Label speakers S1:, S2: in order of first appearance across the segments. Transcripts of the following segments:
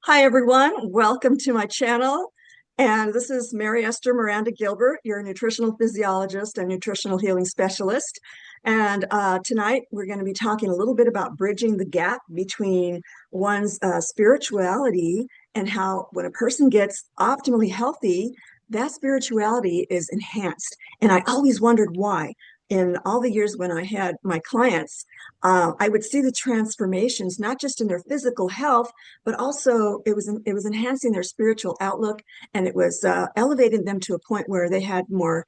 S1: Hi, everyone. Welcome to my channel. And this is Mary Esther Miranda Gilbert, your nutritional physiologist and nutritional healing specialist. And tonight we're going to be talking a little bit about bridging the gap between one's spirituality and how when a person gets optimally healthy, that spirituality is enhanced. And I always wondered why. In all the years when I had my clients, I would see the transformations, not just in their physical health, but also it was enhancing their spiritual outlook, and it was elevating them to a point where they had more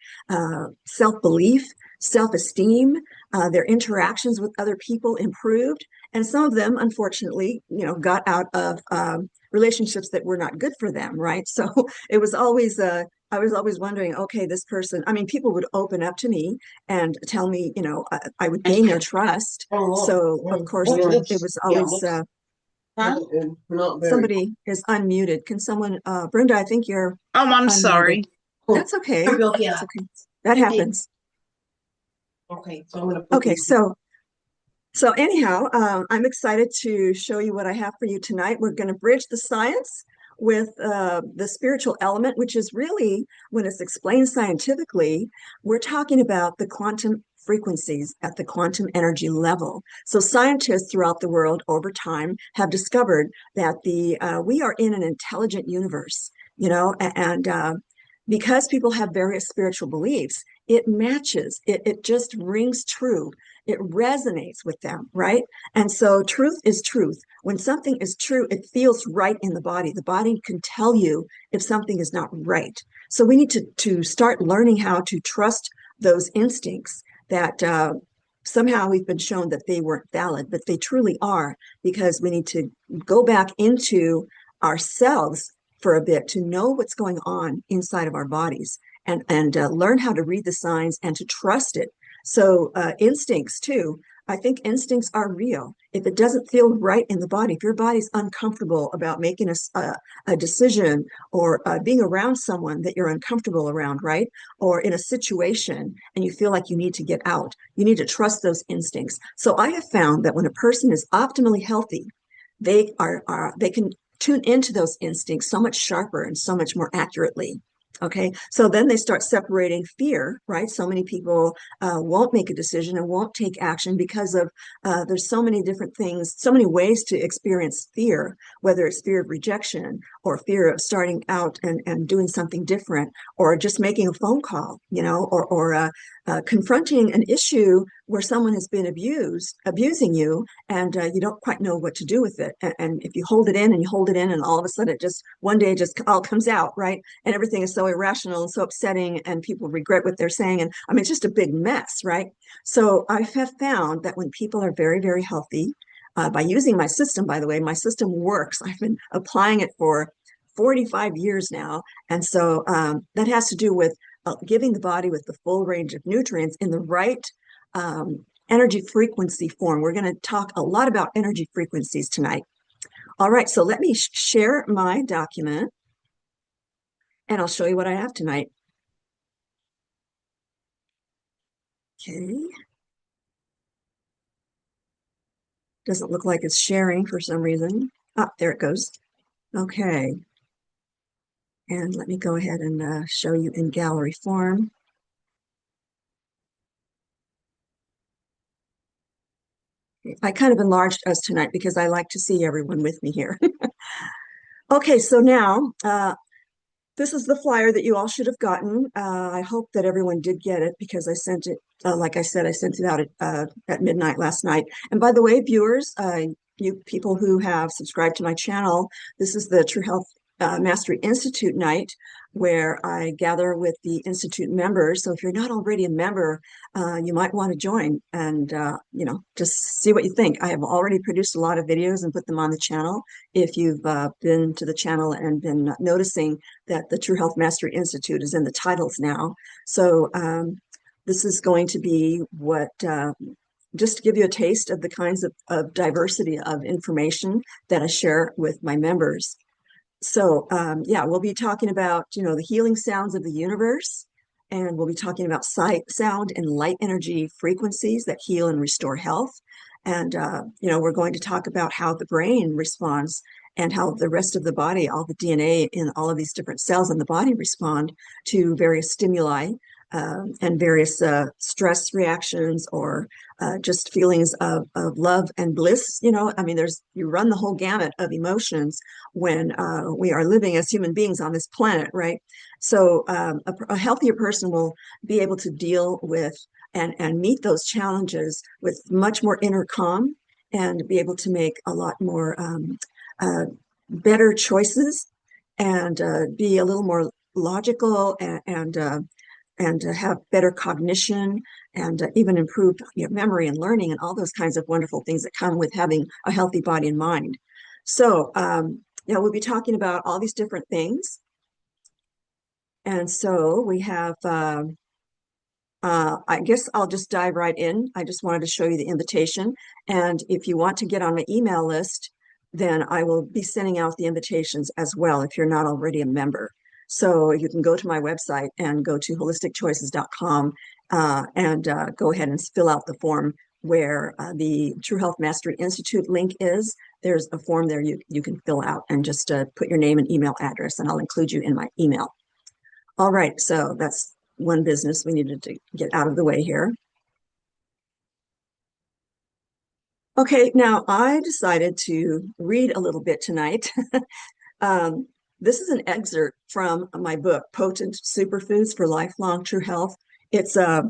S1: self-belief, self-esteem. Their interactions with other people improved, and some of them, unfortunately, got out of relationships that were not good for them. Right, so it was always I was always wondering, okay, this person, I mean, people would open up to me and tell me, I would gain their trust. So, of course, it was always somebody is unmuted. Can someone, Brenda, I think you're
S2: Oh, I'm
S1: unmuted.
S2: sorry.
S1: That's okay. That's okay. That happens.
S2: Okay, so I'm gonna put
S1: Okay,
S2: these.
S1: so anyhow, I'm excited to show you what I have for you tonight. We're going to bridge the science with the spiritual element, which is really, when it's explained scientifically, we're talking about the quantum frequencies at the quantum energy level. So scientists throughout the world over time have discovered that we are in an intelligent universe, and because people have various spiritual beliefs, it matches, it just rings true, it resonates with them, right? And so truth is truth. When something is true, it feels right in the body. The body can tell you if something is not right. So we need to start learning how to trust those instincts that somehow we've been shown that they weren't valid, but they truly are, because we need to go back into ourselves for a bit to know what's going on inside of our bodies, and learn how to read the signs and to trust it. So instincts too. I think instincts are real. If it doesn't feel right in the body, if your body's uncomfortable about making a decision, or being around someone that you're uncomfortable around, right? Or in a situation and you feel like you need to get out, you need to trust those instincts. So I have found that when a person is optimally healthy, they can tune into those instincts so much sharper and so much more accurately. Okay, so then they start separating fear, right? So many people won't make a decision and won't take action because of there's so many different things, so many ways to experience fear, whether it's fear of rejection or fear of starting out and doing something different, or just making a phone call, or confronting an issue where someone has been abusing you, and you don't quite know what to do with it. And if you hold it in and you hold it in, and all of a sudden it just one day it just all comes out, right? And everything is so irrational and so upsetting, and people regret what they're saying. And I mean, it's just a big mess, right? So I have found that when people are very, very healthy, by using my system, by the way, my system works. I've been applying it for 45 years now. And so that has to do with giving the body with the full range of nutrients in the right energy frequency form. We're going to talk a lot about energy frequencies tonight. All right, so let me share my document and I'll show you what I have tonight. Okay. Doesn't look like it's sharing for some reason. Ah, there it goes. Okay. And let me go ahead and show you in gallery form. I kind of enlarged us tonight because I like to see everyone with me here. Okay, so now this is the flyer that you all should have gotten. I hope that everyone did get it because I sent it, like I said, I sent it out at midnight last night. And by the way, viewers, you people who have subscribed to my channel, this is the True Health Mastery Institute night, where I gather with the Institute members. So if you're not already a member, you might want to join and, just see what you think. I have already produced a lot of videos and put them on the channel. If you've been to the channel and been noticing that the True Health Mastery Institute is in the titles now. So this is going to be just to give you a taste of the kinds of diversity of information that I share with my members. So yeah, we'll be talking about, the healing sounds of the universe, and we'll be talking about sight, sound, and light energy frequencies that heal and restore health. And, we're going to talk about how the brain responds and how the rest of the body, all the DNA in all of these different cells in the body respond to various stimuli and various stress reactions or just feelings of love and bliss. I mean, you run the whole gamut of emotions when we are living as human beings on this planet, right? So a healthier person will be able to deal with and meet those challenges with much more inner calm and be able to make a lot more better choices and be a little more logical and have better cognition and even improved memory and learning and all those kinds of wonderful things that come with having a healthy body and mind. So, we'll be talking about all these different things. And so we have, I guess I'll just dive right in. I just wanted to show you the invitation. And if you want to get on my email list, then I will be sending out the invitations as well if you're not already a member. So you can go to my website and go to holisticchoices.com and go ahead and fill out the form where the True Health Mastery Institute link is. There's a form there you can fill out and just put your name and email address, and I'll include you in my email. All right, so that's one business we needed to get out of the way here. Okay, now I decided to read a little bit tonight. This is an excerpt from my book, Potent Superfoods for Lifelong True Health. It's a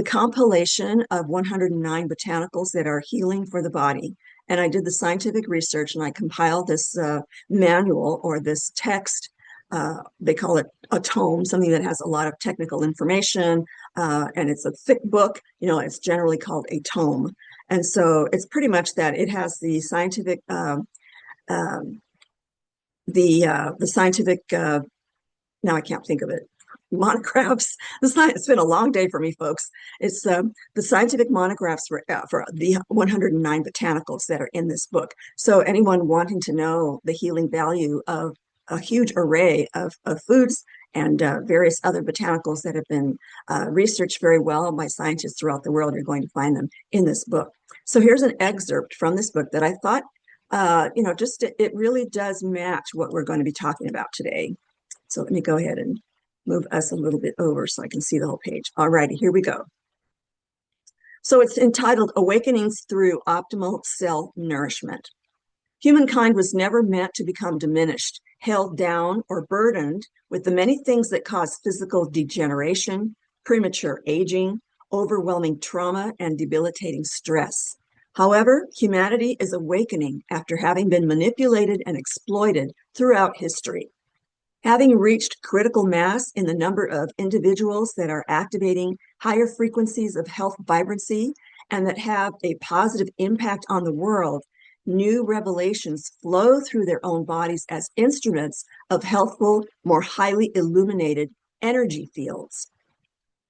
S1: compilation of 109 botanicals that are healing for the body. And I did the scientific research and I compiled this manual or this text. They call it a tome, something that has a lot of technical information, and it's a thick book. It's generally called a tome. And so it's pretty much that it has the scientific now I can't think of it, monographs. It's been a long day for me, folks. It's the scientific monographs for the 109 botanicals that are in this book. So anyone wanting to know the healing value of a huge array of foods and various other botanicals that have been researched very well by scientists throughout the world, you're going to find them in this book. So here's an excerpt from this book that I thought, it really does match what we're going to be talking about today. So let me go ahead and move us a little bit over so I can see the whole page. All righty, here we go. So it's entitled Awakenings Through Optimal Cell Nourishment. Humankind was never meant to become diminished, held down, or burdened with the many things that cause physical degeneration, premature aging, overwhelming trauma, and debilitating stress. However, humanity is awakening after having been manipulated and exploited throughout history. Having reached critical mass in the number of individuals that are activating higher frequencies of health vibrancy and that have a positive impact on the world, new revelations flow through their own bodies as instruments of healthful, more highly illuminated energy fields.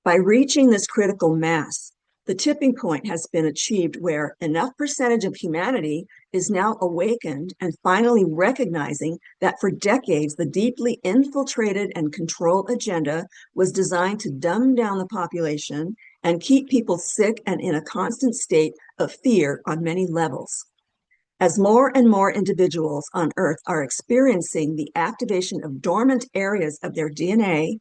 S1: By reaching this critical mass, the tipping point has been achieved where enough percentage of humanity is now awakened and finally recognizing that for decades, the deeply infiltrated and controlled agenda was designed to dumb down the population and keep people sick and in a constant state of fear on many levels. As more and more individuals on Earth are experiencing the activation of dormant areas of their DNA,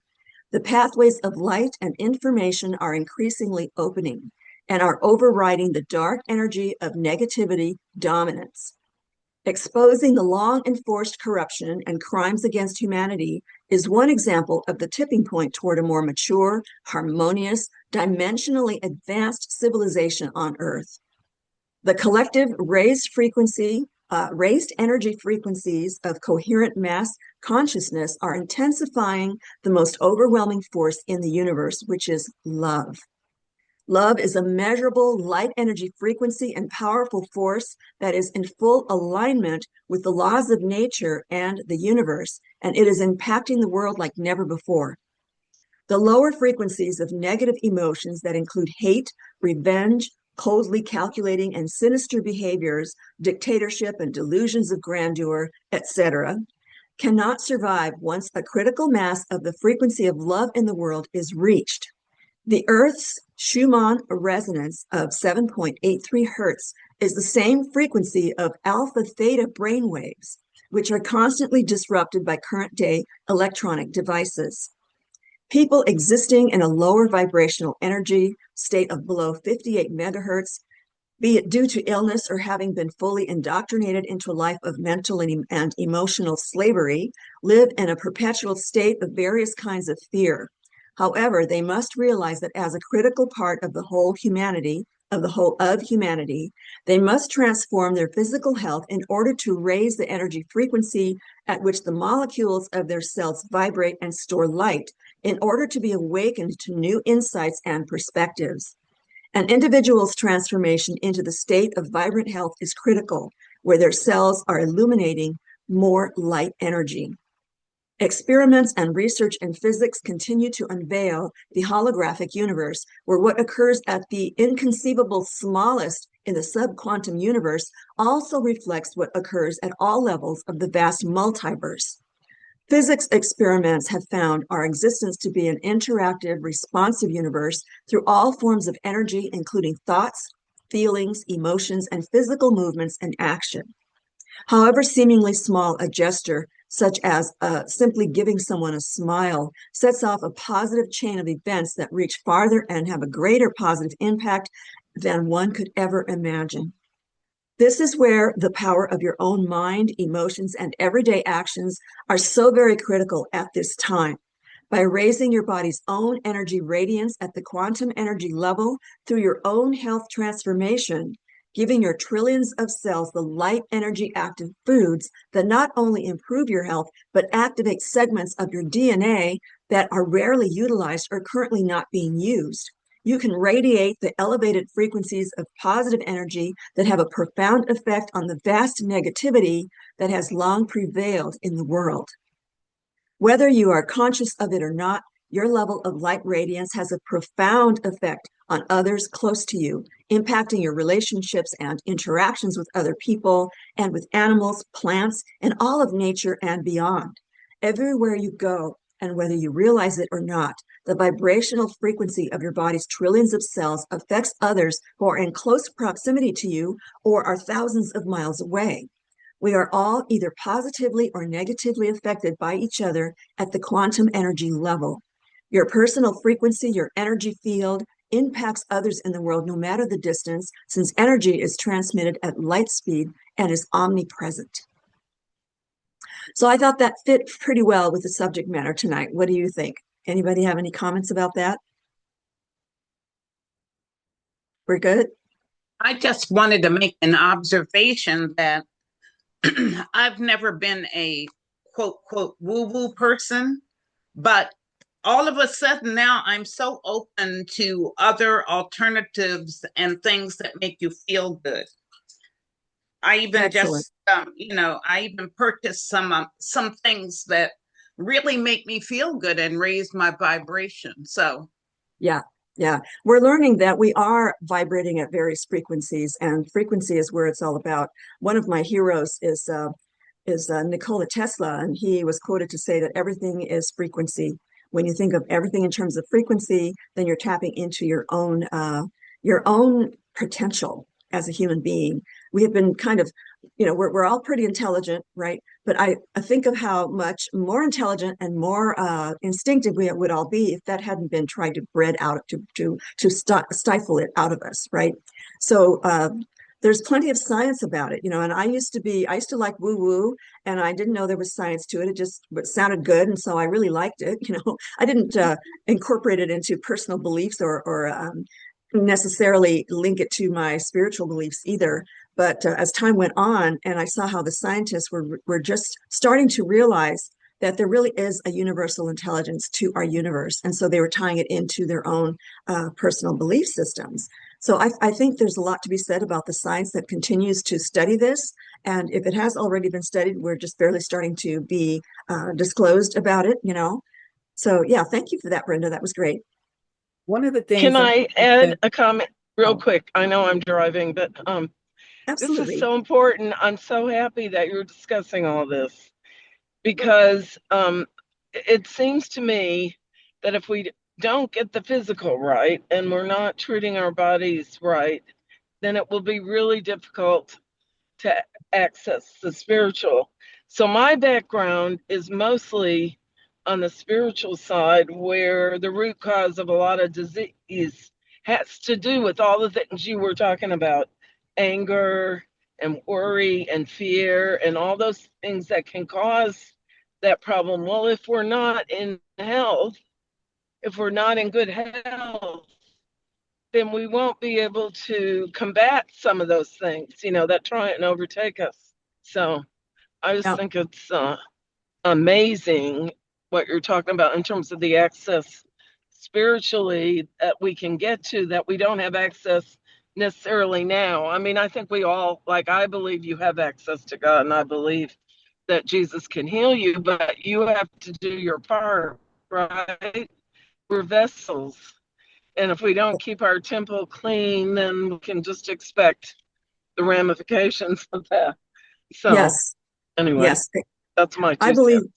S1: the pathways of light and information are increasingly opening and are overriding the dark energy of negativity dominance. Exposing the long enforced corruption and crimes against humanity is one example of the tipping point toward a more mature, harmonious, dimensionally advanced civilization on Earth. The collective raised energy frequencies of coherent mass consciousness are intensifying the most overwhelming force in the universe, which is love. Love is a measurable light energy frequency and powerful force that is in full alignment with the laws of nature and the universe, and it is impacting the world like never before. The lower frequencies of negative emotions that include hate, revenge, coldly calculating and sinister behaviors, dictatorship and delusions of grandeur, etc., cannot survive once a critical mass of the frequency of love in the world is reached. The Earth's Schumann resonance of 7.83 hertz is the same frequency of alpha theta brain waves, which are constantly disrupted by current day electronic devices. People existing in a lower vibrational energy state of below 58 megahertz, be it due to illness or having been fully indoctrinated into a life of mental and emotional slavery, live in a perpetual state of various kinds of fear. However, they must realize that as a critical part of the whole humanity, they must transform their physical health in order to raise the energy frequency at which the molecules of their cells vibrate and store light, in order to be awakened to new insights and perspectives. An individual's transformation into the state of vibrant health is critical, where their cells are illuminating more light energy. Experiments and research in physics continue to unveil the holographic universe, where what occurs at the inconceivable smallest in the subquantum universe also reflects what occurs at all levels of the vast multiverse. Physics experiments have found our existence to be an interactive, responsive universe through all forms of energy, including thoughts, feelings, emotions, and physical movements and action. However seemingly small a gesture, such as simply giving someone a smile, sets off a positive chain of events that reach farther and have a greater positive impact than one could ever imagine. This is where the power of your own mind, emotions, and everyday actions are so very critical at this time. By raising your body's own energy radiance at the quantum energy level through your own health transformation, giving your trillions of cells the light energy active foods that not only improve your health, but activate segments of your DNA that are rarely utilized or currently not being used. You can radiate the elevated frequencies of positive energy that have a profound effect on the vast negativity that has long prevailed in the world. Whether you are conscious of it or not, your level of light radiance has a profound effect on others close to you, impacting your relationships and interactions with other people and with animals, plants, and all of nature and beyond. Everywhere you go, and whether you realize it or not, the vibrational frequency of your body's trillions of cells affects others who are in close proximity to you or are thousands of miles away. We are all either positively or negatively affected by each other at the quantum energy level. Your personal frequency, your energy field, impacts others in the world no matter the distance, since energy is transmitted at light speed and is omnipresent. So I thought that fit pretty well with the subject matter tonight. What do you think? Anybody have any comments about that? We're good?
S3: I just wanted to make an observation that I've never been a quote woo-woo person, but all of a sudden now I'm so open to other alternatives and things that make you feel good. I even
S1: Excellent.
S3: just, I even purchased some things that really make me feel good and raise my vibration. So,
S1: Yeah, yeah. We're learning that we are vibrating at various frequencies, and frequency is where it's all about. One of my heroes is Nikola Tesla, and he was quoted to say that everything is frequency. When you think of everything in terms of frequency, then you're tapping into your own potential as a human being. We have been kind of, we're all pretty intelligent, right? But I think of how much more intelligent and more instinctive we would all be if that hadn't been tried to bred out to stifle it out of us, right? So there's plenty of science about it, and I used to like woo woo, and I didn't know there was science to it. It just sounded good, and so I really liked it. I didn't incorporate it into personal beliefs or necessarily link it to my spiritual beliefs either. But as time went on, and I saw how the scientists were just starting to realize that there really is a universal intelligence to our universe, and so they were tying it into their own personal belief systems. So I think there's a lot to be said about the science that continues to study this. And if it has already been studied, we're just barely starting to be disclosed about it. So yeah, thank you for that, Brenda. That was great.
S4: One of the things
S5: Can I add
S4: that,
S5: a comment real
S4: oh,
S5: quick? I know I'm driving, but this is
S1: Absolutely.
S5: so important. I'm so happy that you're discussing all this because it seems to me that if we don't get the physical right and we're not treating our bodies right, then it will be really difficult to access the spiritual. So my background is mostly on the spiritual side, where the root cause of a lot of disease has to do with all the things you were talking about: anger and worry and fear and all those things that can cause that problem. Well, if we're not in health, if we're not in good health, then we won't be able to combat some of those things, that try and overtake us. So I just
S1: Yeah.
S5: think it's amazing what you're talking about in terms of the access spiritually that we can get to, that we don't have access necessarily now. I mean, I think we all, like, I believe you have access to God, and I believe that Jesus can heal you, but you have to do your part, right? We're vessels. And if we don't keep our temple clean, then we can just expect the ramifications of that. So
S1: Yes.
S5: anyway,
S1: Yes.
S5: that's my
S1: I
S5: 2
S1: believe
S5: cents.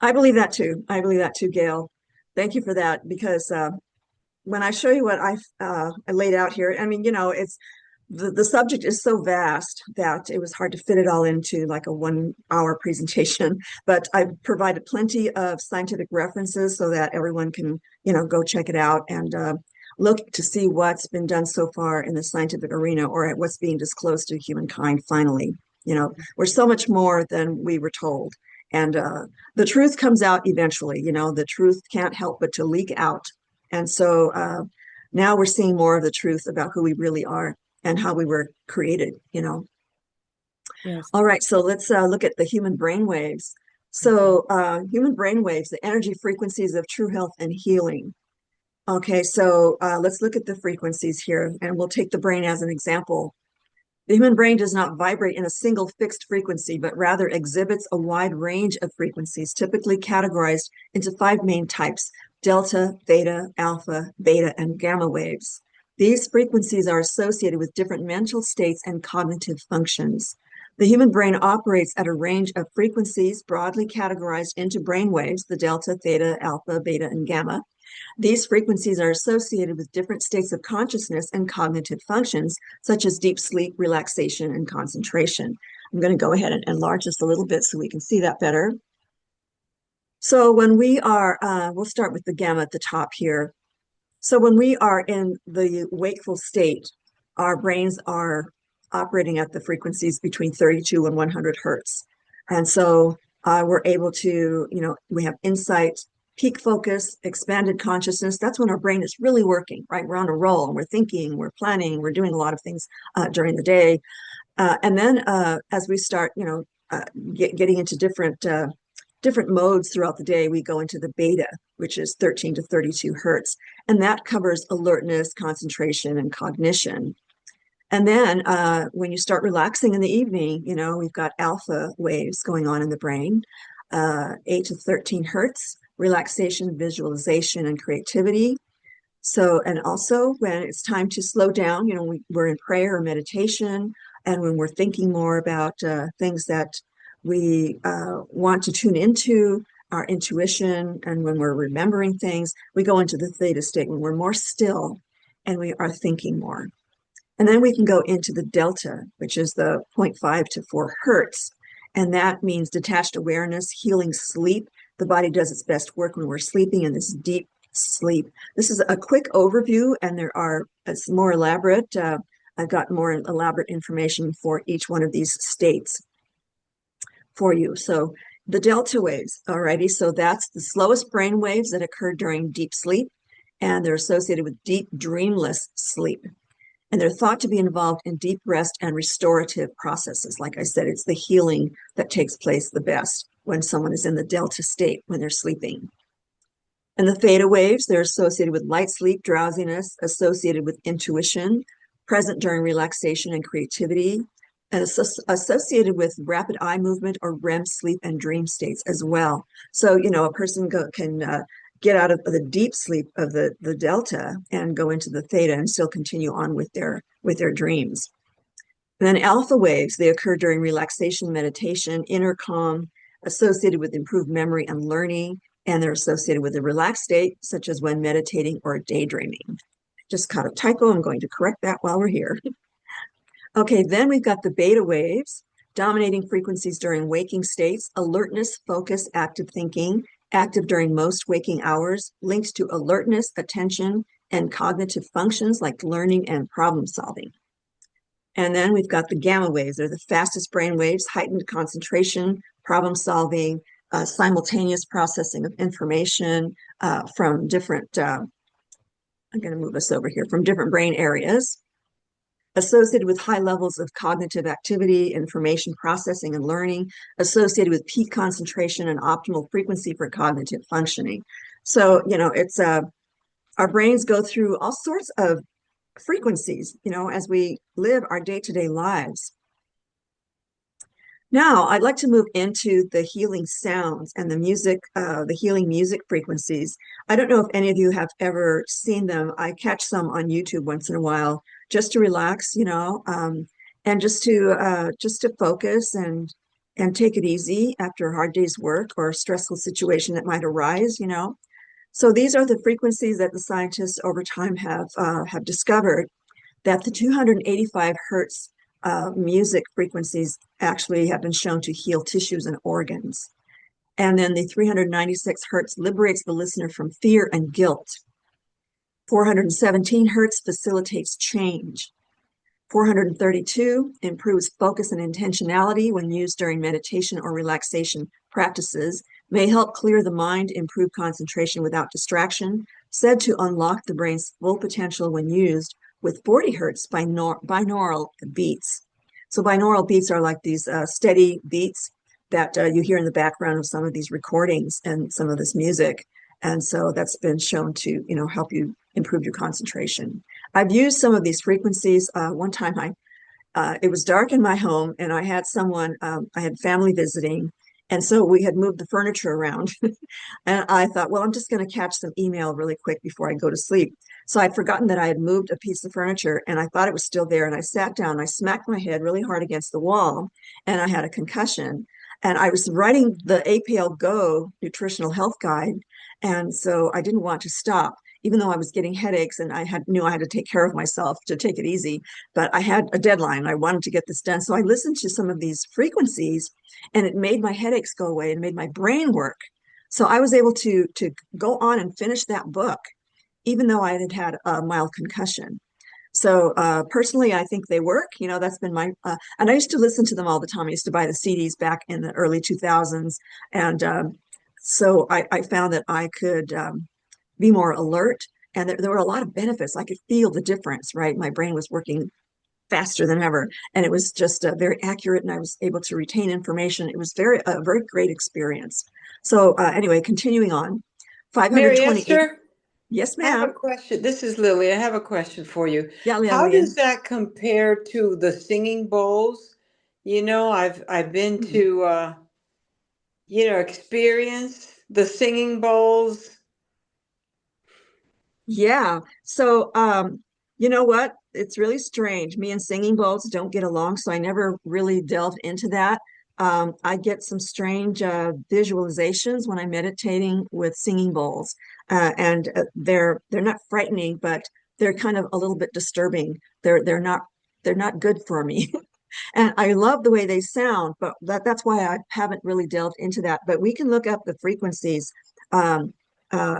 S1: I believe that too. I believe that too, Gail. Thank you for that, because when I show you what I laid out here, I mean, it's the subject is so vast that it was hard to fit it all into like a 1 hour presentation. But I provided plenty of scientific references so that everyone can, go check it out and look to see what's been done so far in the scientific arena, or what's being disclosed to humankind finally. We're so much more than we were told. And the truth comes out eventually. The truth can't help but to leak out. And so now we're seeing more of the truth about who we really are and how we were created.
S2: Yes.
S1: All right, so let's look at the human brain waves. So human brain waves, the energy frequencies of true health and healing. Okay, so let's look at the frequencies here, and we'll take the brain as an example. The human brain does not vibrate in a single fixed frequency, but rather exhibits a wide range of frequencies, typically categorized into 5 main types: delta, theta, alpha, beta, and gamma waves. These frequencies are associated with different mental states and cognitive functions. The human brain operates at a range of frequencies broadly categorized into brain waves: the delta, theta, alpha, beta, and gamma. These frequencies are associated with different states of consciousness and cognitive functions, such as deep sleep, relaxation, and concentration. I'm going to go ahead and enlarge this a little bit so we can see that better. So when we are, we'll start with the gamma at the top here. So when we are in the wakeful state, our brains are operating at the frequencies between 32 and 100 hertz. And so we're able to, we have insight, peak focus, expanded consciousness. That's when our brain is really working, right? We're on a roll, and we're thinking, we're planning, we're doing a lot of things during the day. And then as we start, getting into different modes throughout the day, we go into the beta, which is 13 to 32 hertz. And that covers alertness, concentration, and cognition. And then when you start relaxing in the evening, we've got alpha waves going on in the brain, 8 to 13 hertz, relaxation, visualization, and creativity. So, and also when it's time to slow down, we're in prayer or meditation, and when we're thinking more about things that we want to tune into, our intuition, and when we're remembering things, we go into the theta state when we're more still and we are thinking more. And then we can go into the delta, which is the 0.5 to 4 hertz. And that means detached awareness, healing sleep. The body does its best work when we're sleeping in this deep sleep. This is a quick overview, and it's more elaborate. I've got more elaborate information for each one of these states for you. So the delta waves, alrighty, so that's the slowest brain waves that occur during deep sleep, and they're associated with deep dreamless sleep. And they're thought to be involved in deep rest and restorative processes. Like I said, it's the healing that takes place the best when someone is in the delta state, when they're sleeping. And the theta waves, they're associated with light sleep, drowsiness, associated with intuition, present during relaxation and creativity, and associated with rapid eye movement or REM sleep and dream states as well. So, a person can get out of the deep sleep of the delta and go into the theta and still continue on with their dreams. And then alpha waves, they occur during relaxation, meditation, inner calm, associated with improved memory and learning, and they're associated with a relaxed state, such as when meditating or daydreaming. Just caught a typo. I'm going to correct that while we're here. Okay, then we've got the beta waves, dominating frequencies during waking states, alertness, focus, active thinking, active during most waking hours, linked to alertness, attention, and cognitive functions like learning and problem solving. And then we've got the gamma waves. They're the fastest brain waves, heightened concentration, problem solving, simultaneous processing of information from different, I'm going to move us over here, from different brain areas, associated with high levels of cognitive activity, information processing and learning, associated with peak concentration and optimal frequency for cognitive functioning. So, it's our brains go through all sorts of frequencies, as we live our day-to-day lives. Now, I'd like to move into the healing sounds and the music, the healing music frequencies. I don't know if any of you have ever seen them. I catch some on YouTube once in a while just to relax, and just to focus and take it easy after a hard day's work or a stressful situation that might arise, So these are the frequencies that the scientists over time have discovered that the 285 hertz music frequencies actually have been shown to heal tissues and organs. And then the 396 hertz liberates the listener from fear and guilt. 417 hertz facilitates change. 432 improves focus and intentionality when used during meditation or relaxation practices, may help clear the mind, improve concentration without distraction, said to unlock the brain's full potential when used with 40 hertz binaural beats. So binaural beats are like these steady beats that you hear in the background of some of these recordings and some of this music. And so that's been shown to, help you improve your concentration. I've used some of these frequencies. One time it was dark in my home and I had someone, I had family visiting. And so we had moved the furniture around and I thought, well, I'm just going to catch some email really quick before I go to sleep. So I'd forgotten that I had moved a piece of furniture and I thought it was still there. And I sat down, I smacked my head really hard against the wall and I had a concussion. And I was writing the APL Go Nutritional Health Guide. And so I didn't want to stop, even though I was getting headaches and knew I had to take care of myself to take it easy. But I had a deadline. I wanted to get this done. So I listened to some of these frequencies and it made my headaches go away and made my brain work. So I was able to go on and finish that book, even though I had had a mild concussion. So personally, I think they work. That's been my, and I used to listen to them all the time. I used to buy the CDs back in the early 2000s. And so I found that I could be more alert. And there were a lot of benefits. I could feel the difference, right? My brain was working faster than ever. And it was just very accurate and I was able to retain information. It was a very great experience. So anyway, continuing on,
S2: Mary
S1: 528.
S2: Esther,
S1: Yes,
S2: I have a
S1: ma'am.
S2: question. This is Lily. I have a question for you.
S1: Yeah,
S2: How
S1: Lillian.
S2: does that compare to the singing bowls? I've been to experience the singing bowls.
S1: Yeah. So, you know what? It's really strange. Me and singing bowls don't get along, so I never really delved into that. I get some strange visualizations when I'm meditating with singing bowls, and they're not frightening, but they're kind of a little bit disturbing. They're not good for me. And I love the way they sound, but that's why I haven't really delved into that. But we can look up the frequencies. Um,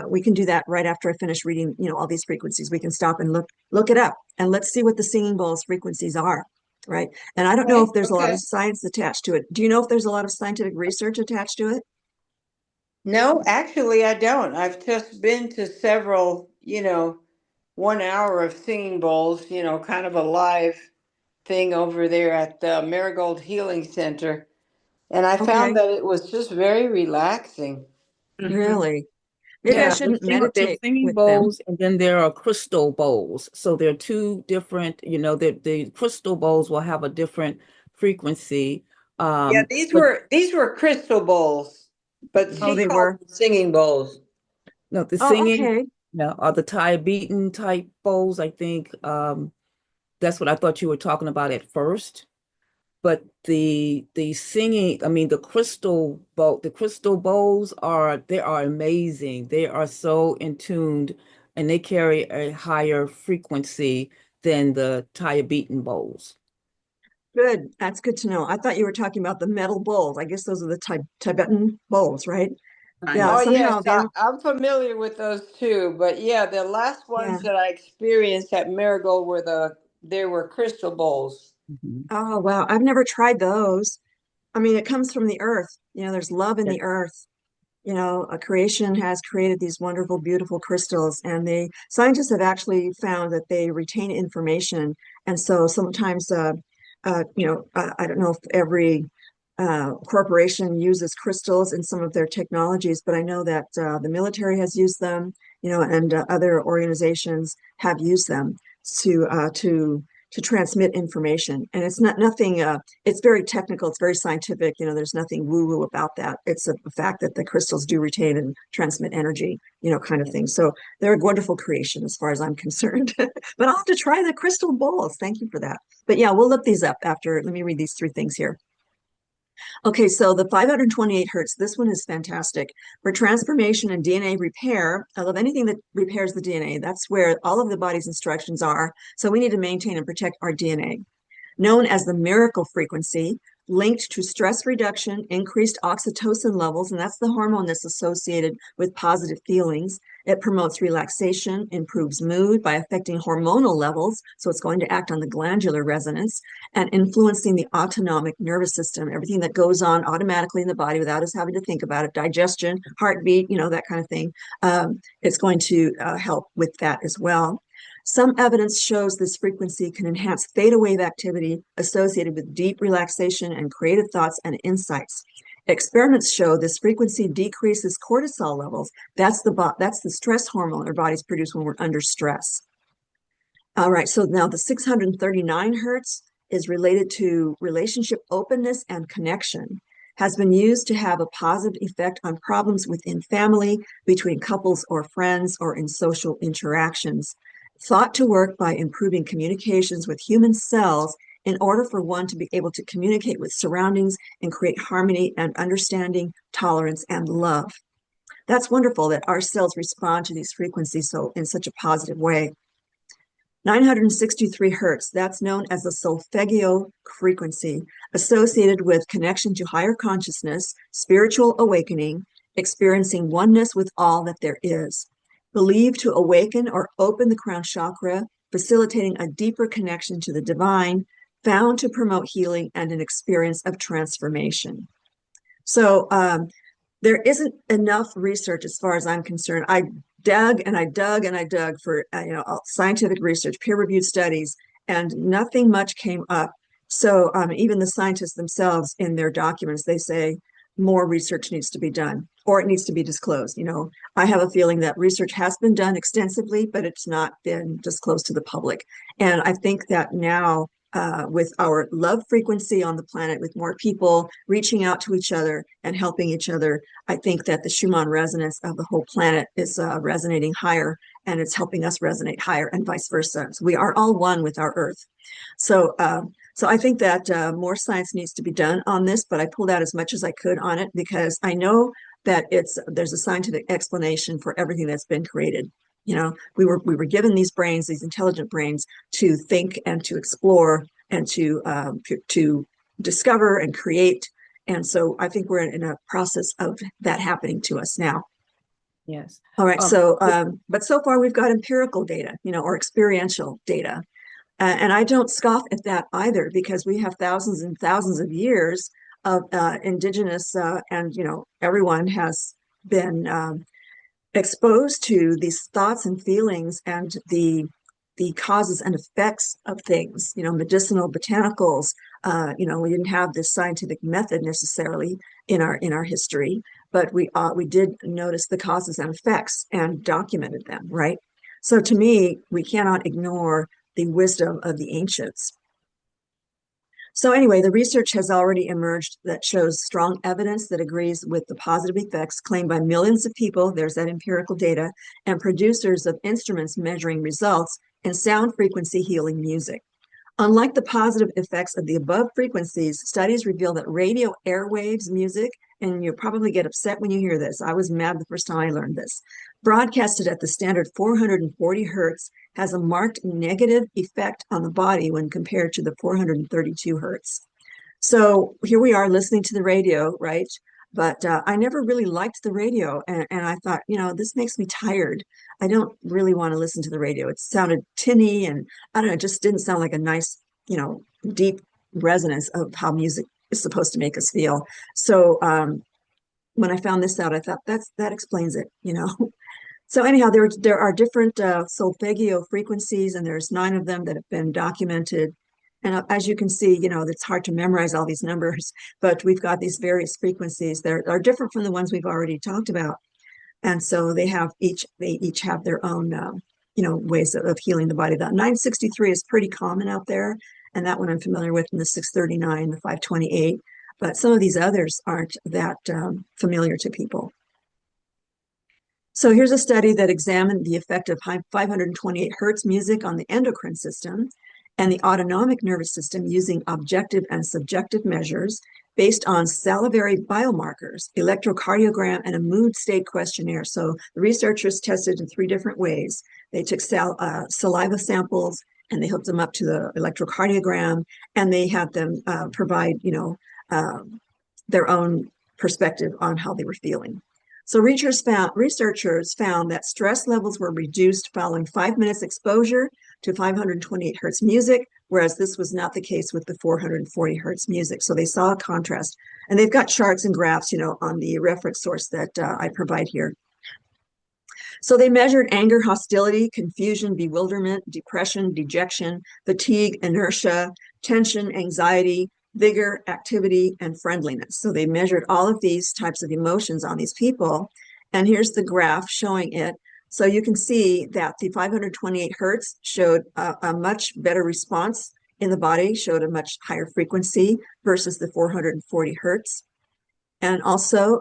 S1: we can do that right after I finish reading, all these frequencies. We can stop and look it up and let's see what the singing bowls frequencies are, right? And I don't know if there's a lot of science attached to it. Do you know if there's a lot of scientific research attached to it?
S2: No, actually, I don't. I've just been to several, 1 hour of singing bowls, kind of a live thing over there at the Marigold Healing Center. And I found
S1: Okay,
S2: that it was just very relaxing.
S1: really? Maybe I
S2: Yeah.
S1: shouldn't
S4: They're
S1: meditate
S4: singing
S1: with them.
S4: bowls, and then there are crystal bowls. So they're two different, the crystal bowls will have a different frequency.
S2: Yeah, these
S4: But
S2: were crystal bowls, but
S1: Oh,
S2: she
S1: they
S2: called
S1: were.
S2: them singing bowls.
S4: no, the
S1: Oh,
S4: singing,
S1: okay.
S4: are the Thai beaten type bowls, I think. That's what I thought you were talking about at first. but the singing, I mean, the crystal bowls they are amazing. They are so in tuned, and they carry a higher frequency than the Tibetan bowls.
S1: Good. That's good to know. I thought you were talking about the metal bowls. I guess those are the Tibetan bowls, right?
S3: Right.
S1: Yeah,
S2: Oh yes,
S1: somehow they don't.
S2: I'm familiar with those too. But yeah, the last
S1: Yeah.
S2: ones that I experienced at Marigold were crystal bowls.
S3: Mhm.
S1: Oh, wow. I've never tried those. I mean, it comes from the earth. There's love in
S4: Yeah.
S1: the earth. A creation has created these wonderful, beautiful crystals, and scientists have actually found that they retain information. And so sometimes, I don't know if every corporation uses crystals in some of their technologies, but I know that the military has used them, and other organizations have used them to uh, to to transmit information. And it's not nothing. It's very technical. It's very scientific. There's nothing woo-woo about that. It's the fact that the crystals do retain and transmit energy, kind of thing. So they're a wonderful creation as far as I'm concerned. But I'll have to try the crystal bowls. Thank you for that. But yeah, we'll look these up after. Let me read these three things here. Okay, so the 528 hertz, this one is fantastic. For transformation and DNA repair, I love anything that repairs the DNA. That's where all of the body's instructions are. So we need to maintain and protect our DNA. Known as the miracle frequency, linked to stress reduction, increased oxytocin levels, and that's the hormone that's associated with positive feelings. It promotes relaxation, improves mood by affecting hormonal levels, so it's going to act on the glandular resonance and influencing the autonomic nervous system, everything that goes on automatically in the body without us having to think about it, digestion, heartbeat, that kind of thing. It's going to help with that as well. Some evidence shows this frequency can enhance theta wave activity associated with deep relaxation and creative thoughts and insights. Experiments show this frequency decreases cortisol levels. That's the stress hormone our bodies produce when we're under stress. All right, so now the 639 hertz is related to relationship openness and connection, has been used to have a positive effect on problems within family, between couples or friends, or in social interactions. Thought to work by improving communications with human cells in order for one to be able to communicate with surroundings and create harmony and understanding, tolerance, and love. That's wonderful that our cells respond to these frequencies so in such a positive way. 963 hertz, that's known as the solfeggio frequency, associated with connection to higher consciousness, spiritual awakening, experiencing oneness with all that there is. Believed to awaken or open the crown chakra, facilitating a deeper connection to the divine, found to promote healing and an experience of transformation. So there isn't enough research as far as I'm concerned. I dug and I dug and I dug for scientific research, peer-reviewed studies, and nothing much came up. So even the scientists themselves in their documents, they say more research needs to be done or it needs to be disclosed. I have a feeling that research has been done extensively, but it's not been disclosed to the public. And I think that now with our love frequency on the planet, with more people reaching out to each other and helping each other, I think that the Schumann resonance of the whole planet is resonating higher, and it's helping us resonate higher, and vice versa. So we are all one with our Earth. So I think that more science needs to be done on this, but I pulled out as much as I could on it because I know that there's a scientific explanation for everything that's been created. We were given these brains, these intelligent brains, to think and to explore and to discover and create. And so I think we're in a process of that happening to us now.
S4: Yes.
S1: All right. But so far we've got empirical data, or experiential data. And I don't scoff at that either, because we have thousands and thousands of years of indigenous and, everyone has been exposed to these thoughts and feelings and the causes and effects of things, medicinal botanicals. We didn't have this scientific method necessarily in our history, but we did notice the causes and effects and documented them, right? So to me, we cannot ignore the wisdom of the ancients. So anyway, the research has already emerged that shows strong evidence that agrees with the positive effects claimed by millions of people, there's that empirical data, and producers of instruments measuring results in sound frequency healing music. Unlike the positive effects of the above frequencies, studies reveal that radio airwaves music, and you'll probably get upset when you hear this. I was mad the first time I learned this. Broadcasted at the standard 440 hertz has a marked negative effect on the body when compared to the 432 hertz. So here we are listening to the radio, right? But I never really liked the radio. And I thought, this makes me tired. I don't really want to listen to the radio. It sounded tinny and I don't know, it just didn't sound like a nice, deep resonance of how music is supposed to make us feel. So when I found this out, I thought that explains it. So anyhow, there are different solfeggio frequencies, and there's 9 of them that have been documented. And as you can see, it's hard to memorize all these numbers, but we've got these various frequencies that are different from the ones we've already talked about. And so they each have their own, ways of healing the body. The 963 is pretty common out there, and that one I'm familiar with, in the 639, the 528. But some of these others aren't that familiar to people. So here's a study that examined the effect of 528 hertz music on the endocrine system and the autonomic nervous system using objective and subjective measures based on salivary biomarkers, electrocardiogram, and a mood state questionnaire. So the researchers tested in 3 different ways. They took saliva samples and they hooked them up to the electrocardiogram, and they had them provide, their own perspective on how they were feeling. So researchers found that stress levels were reduced following 5 minutes exposure to 528 hertz music, whereas this was not the case with the 440 hertz music. So they saw a contrast, and they've got charts and graphs, on the reference source that I provide here. So they measured anger, hostility, confusion, bewilderment, depression, dejection, fatigue, inertia, tension, anxiety, vigor, activity, and friendliness. So they measured all of these types of emotions on these people. And here's the graph showing it. So you can see that the 528 hertz showed a much better response in the body, showed a much higher frequency versus the 440 hertz. And also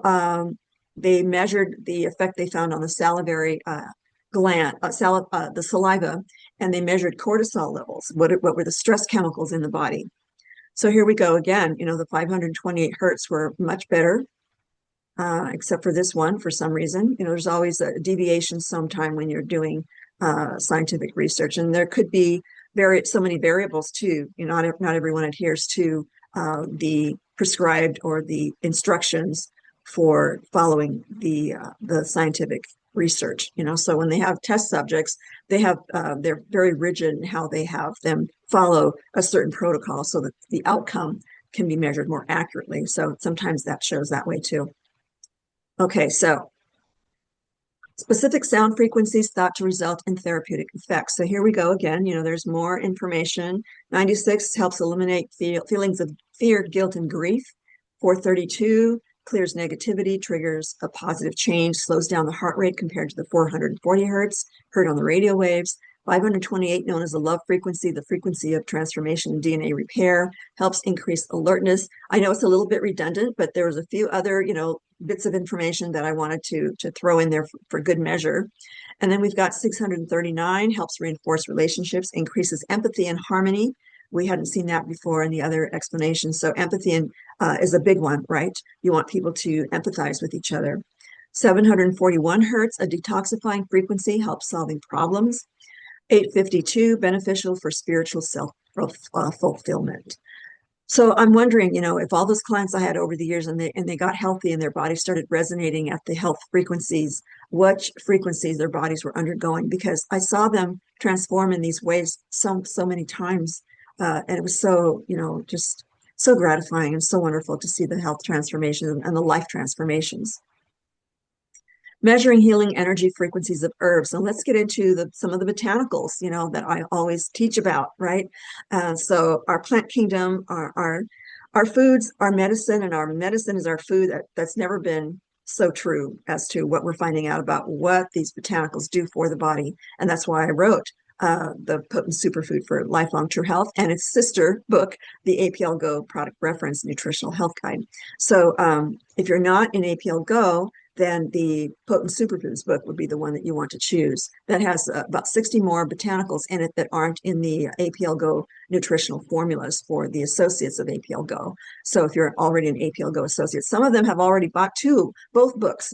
S1: they measured the effect they found on the salivary gland, the saliva, and they measured cortisol levels. What were the stress chemicals in the body? So here we go again. The 528 hertz were much better, except for this one for some reason. There's always a deviation sometime when you're doing scientific research, and there could be so many variables too. Not everyone adheres to the prescribed or the instructions for following the scientific research. So when they have test subjects, they're very rigid in how they have them follow a certain protocol so that the outcome can be measured more accurately. So sometimes that shows that way too. Okay, so specific sound frequencies thought to result in therapeutic effects. So here we go again. There's more information. 96 helps eliminate feelings of fear, guilt, and grief. 432 clears negativity, triggers a positive change, slows down the heart rate compared to the 440 hertz heard on the radio waves. 528, known as the love frequency, the frequency of transformation and DNA repair, helps increase alertness. I know it's a little bit redundant, but there was a few other, bits of information that I wanted to throw in there for good measure. And then we've got 639, helps reinforce relationships, increases empathy and harmony. We hadn't seen that before in the other explanations. So empathy is a big one, right? You want people to empathize with each other. 741 hertz, a detoxifying frequency, helps solving problems. 852, beneficial for spiritual self-fulfillment. So I'm wondering, if all those clients I had over the years and they got healthy and their bodies started resonating at the health frequencies, what frequencies their bodies were undergoing, because I saw them transform in these ways so many times. And it was so, just so gratifying and so wonderful to see the health transformations and the life transformations. Measuring healing energy frequencies of herbs. So let's get into some of the botanicals, that I always teach about, right? So our plant kingdom, our foods, our medicine, and our medicine is our food. That's never been so true as to what we're finding out about what these botanicals do for the body. And that's why I wrote the Potent Superfood for Lifelong True Health and its sister book, the APL Go Product Reference Nutritional Health Guide. So if you're not in APL Go, then the Potent Superfoods book would be the one that you want to choose. That has about 60 more botanicals in it that aren't in the APL Go nutritional formulas for the associates of APL Go. So if you're already an APL Go associate, some of them have already bought both books.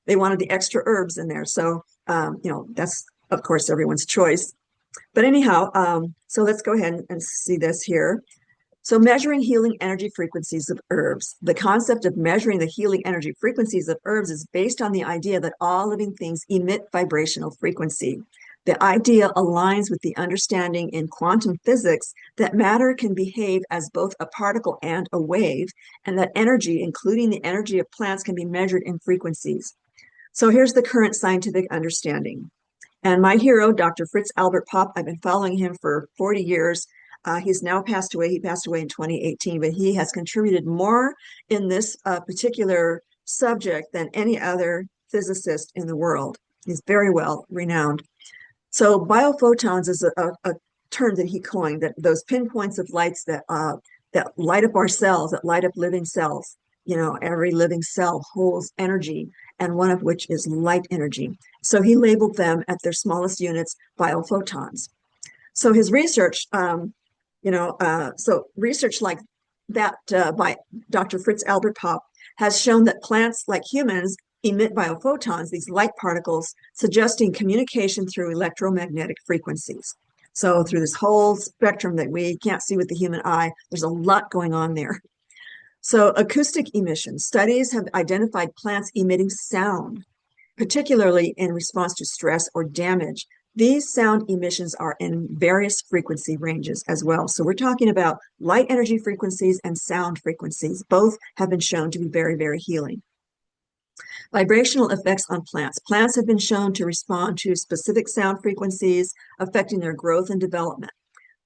S1: They wanted the extra herbs in there. So, that's, of course, everyone's choice. But anyhow, so let's go ahead and see this here. So measuring healing energy frequencies of herbs. The concept of measuring the healing energy frequencies of herbs is based on the idea that all living things emit vibrational frequency. The idea aligns with the understanding in quantum physics that matter can behave as both a particle and a wave, and that energy, including the energy of plants, can be measured in frequencies. So here's the current scientific understanding. And my hero, Dr. Fritz Albert Popp, I've been following him for 40 years. He's now passed away. He passed away in 2018, but he has contributed more in this particular subject than any other physicist in the world. He's very well renowned. So biophotons is a term that he coined, that those pinpoints of lights that light up our cells, that light up living cells. Every living cell holds energy, and one of which is light energy. So he labeled them at their smallest units biophotons. So his research, so research like that by Dr. Fritz Albert Popp has shown that plants, like humans, emit biophotons, these light particles, suggesting communication through electromagnetic frequencies. So through this whole spectrum that we can't see with the human eye, there's a lot going on there. So acoustic emissions. Studies have identified plants emitting sound, particularly in response to stress or damage. These sound emissions are in various frequency ranges as well. So we're talking about light energy frequencies and sound frequencies. Both have been shown to be very, very healing. Vibrational effects on plants. Plants have been shown to respond to specific sound frequencies, affecting their growth and development.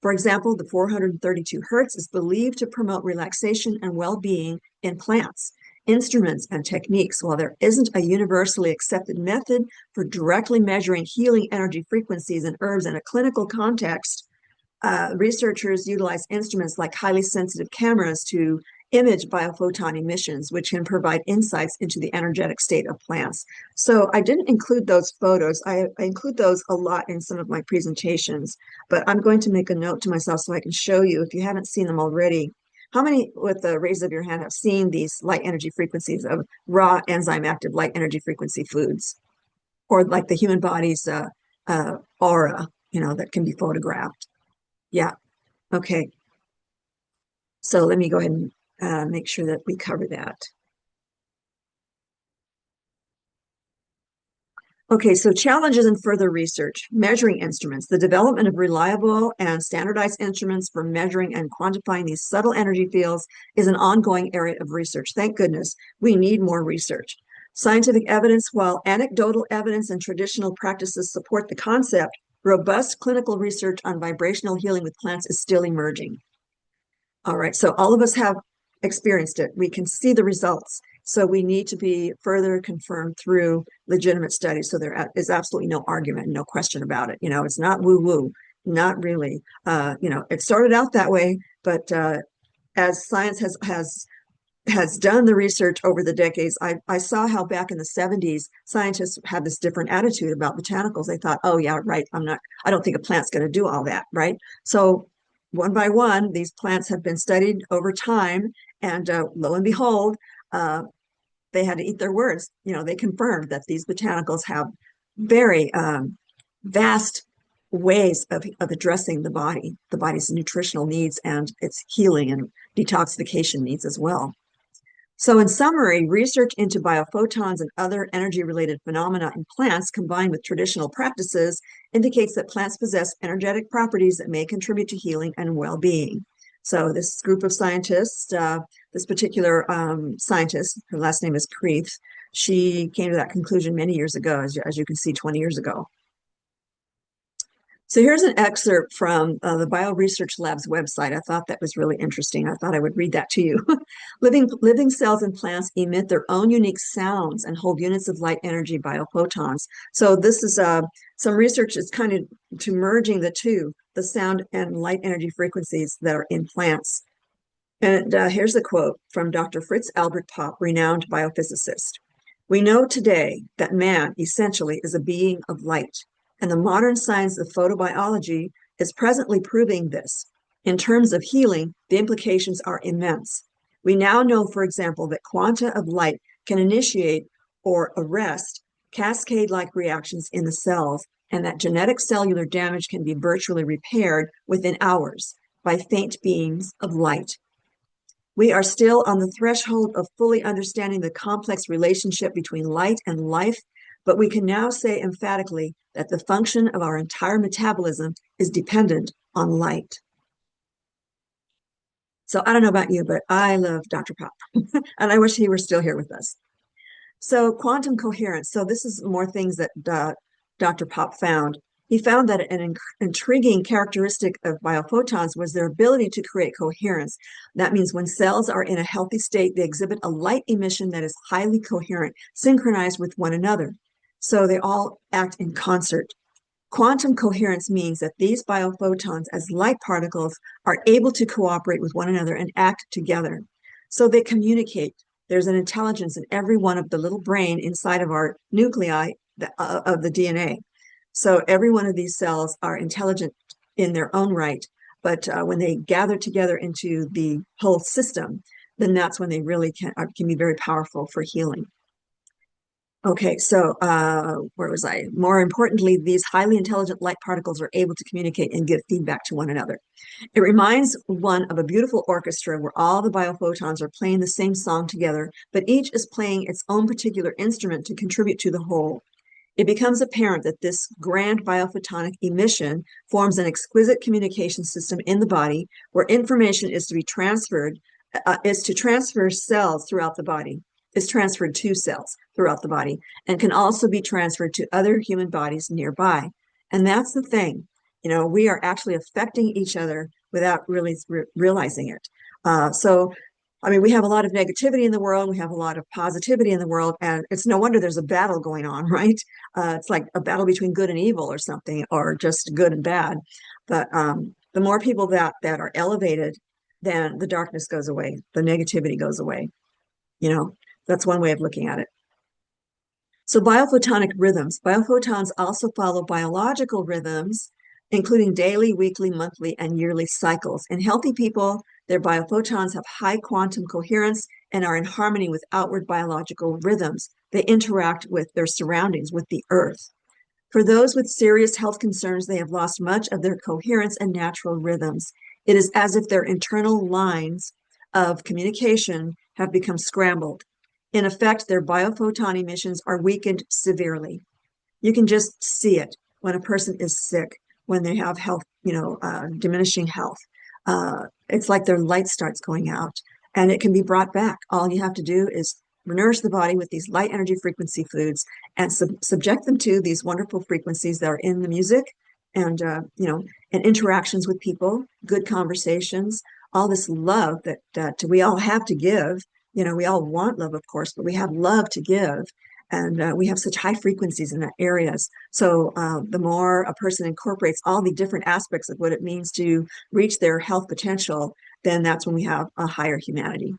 S1: For example, the 432 hertz is believed to promote relaxation and well-being in plants. Instruments and techniques. While there isn't a universally accepted method for directly measuring healing energy frequencies in herbs in a clinical context, researchers utilize instruments like highly sensitive cameras to image biophoton emissions, which can provide insights into the energetic state of plants. So I didn't include those photos. I include those a lot in some of my presentations, but I'm going to make a note to myself so I can show you if you haven't seen them already. How many, with the raise of your hand, have seen these light energy frequencies of raw enzyme active light energy frequency foods? Or like the human body's aura, that can be photographed? Yeah, okay. So let me go ahead and make sure that we cover that. Okay, so challenges in further research. Measuring instruments. The development of reliable and standardized instruments for measuring and quantifying these subtle energy fields is an ongoing area of research. Thank goodness, we need more research. Scientific evidence. While anecdotal evidence and traditional practices support the concept, robust clinical research on vibrational healing with plants is still emerging. All right, so all of us have experienced it. We can see the results. So we need to be further confirmed through legitimate studies. So there is absolutely no argument, no question about it. It's not woo-woo, not really. It started out that way, but as science has done the research over the decades, I saw how back in the 70s, scientists had this different attitude about botanicals. They thought, oh yeah, right, I don't think a plant's going to do all that, right? So one by one, these plants have been studied over time, and lo and behold, they had to eat their words. They confirmed that these botanicals have very vast ways of addressing the body's nutritional needs and its healing and detoxification needs as well. So in summary, research into biophotons and other energy-related phenomena in plants combined with traditional practices indicates that plants possess energetic properties that may contribute to healing and well-being. So this group of scientists, this particular scientist, her last name is Kreeft, she came to that conclusion many years ago, as you can see, 20 years ago. So here's an excerpt from the Bioresearch Lab's website. I thought that was really interesting. I thought I would read that to you. Living cells and plants emit their own unique sounds and hold units of light energy, biophotons. So this is some research that's kind of to merging the two, the sound and light energy frequencies that are in plants. And here's a quote from Dr. Fritz Albert Popp, renowned biophysicist. We know today that man essentially is a being of light, and the modern science of photobiology is presently proving this. In terms of healing, the implications are immense. We now know, for example, that quanta of light can initiate or arrest cascade-like reactions in the cells, and that genetic cellular damage can be virtually repaired within hours by faint beams of light. We are still on the threshold of fully understanding the complex relationship between light and life, but we can now say emphatically that the function of our entire metabolism is dependent on light. So I don't know about you, but I love Dr. Pop, and I wish he were still here with us. So quantum coherence. So this is more things that Dr. Pop found. He found that an intriguing characteristic of biophotons was their ability to create coherence. That means when cells are in a healthy state, they exhibit a light emission that is highly coherent, synchronized with one another. So they all act in concert. Quantum coherence means that these biophotons, as light particles, are able to cooperate with one another and act together. So they communicate. There's an intelligence in every one of the little brain inside of our nuclei of the DNA. So every one of these cells are intelligent in their own right, but when they gather together into the whole system, then that's when they really can be very powerful for healing. Okay, so where was I? More importantly, these highly intelligent light particles are able to communicate and give feedback to one another. It reminds one of a beautiful orchestra where all the biophotons are playing the same song together, but each is playing its own particular instrument to contribute to the whole. It becomes apparent that this grand biophotonic emission forms an exquisite communication system in the body where information is to be transferred, is to transfer cells throughout the body, is transferred to cells throughout the body, and can also be transferred to other human bodies nearby. And that's the thing. You know, we are actually affecting each other without really realizing it. I mean, we have a lot of negativity in the world. We have a lot of positivity in the world, and it's no wonder there's a battle going on, right? It's like a battle between good and evil or something, or just good and bad. But the more people that are elevated, then the darkness goes away, the negativity goes away. You know, that's one way of looking at it. So biophotonic rhythms. Biophotons also follow biological rhythms, including daily, weekly, monthly, and yearly cycles. In healthy people, their biophotons have high quantum coherence and are in harmony with outward biological rhythms. They interact with their surroundings, with the earth. For those with serious health concerns, they have lost much of their coherence and natural rhythms. It is as if their internal lines of communication have become scrambled. In effect, their biophoton emissions are weakened severely. You can just see it when a person is sick, when they have health, diminishing health. It's like their light starts going out, and it can be brought back. All you have to do is nourish the body with these light energy frequency foods and subject them to these wonderful frequencies that are in the music and, and interactions with people, good conversations, all this love that we all have to give. You know, we all want love, of course, but we have love to give. And we have such high frequencies in that areas. So the more a person incorporates all the different aspects of what it means to reach their health potential, then that's when we have a higher humanity.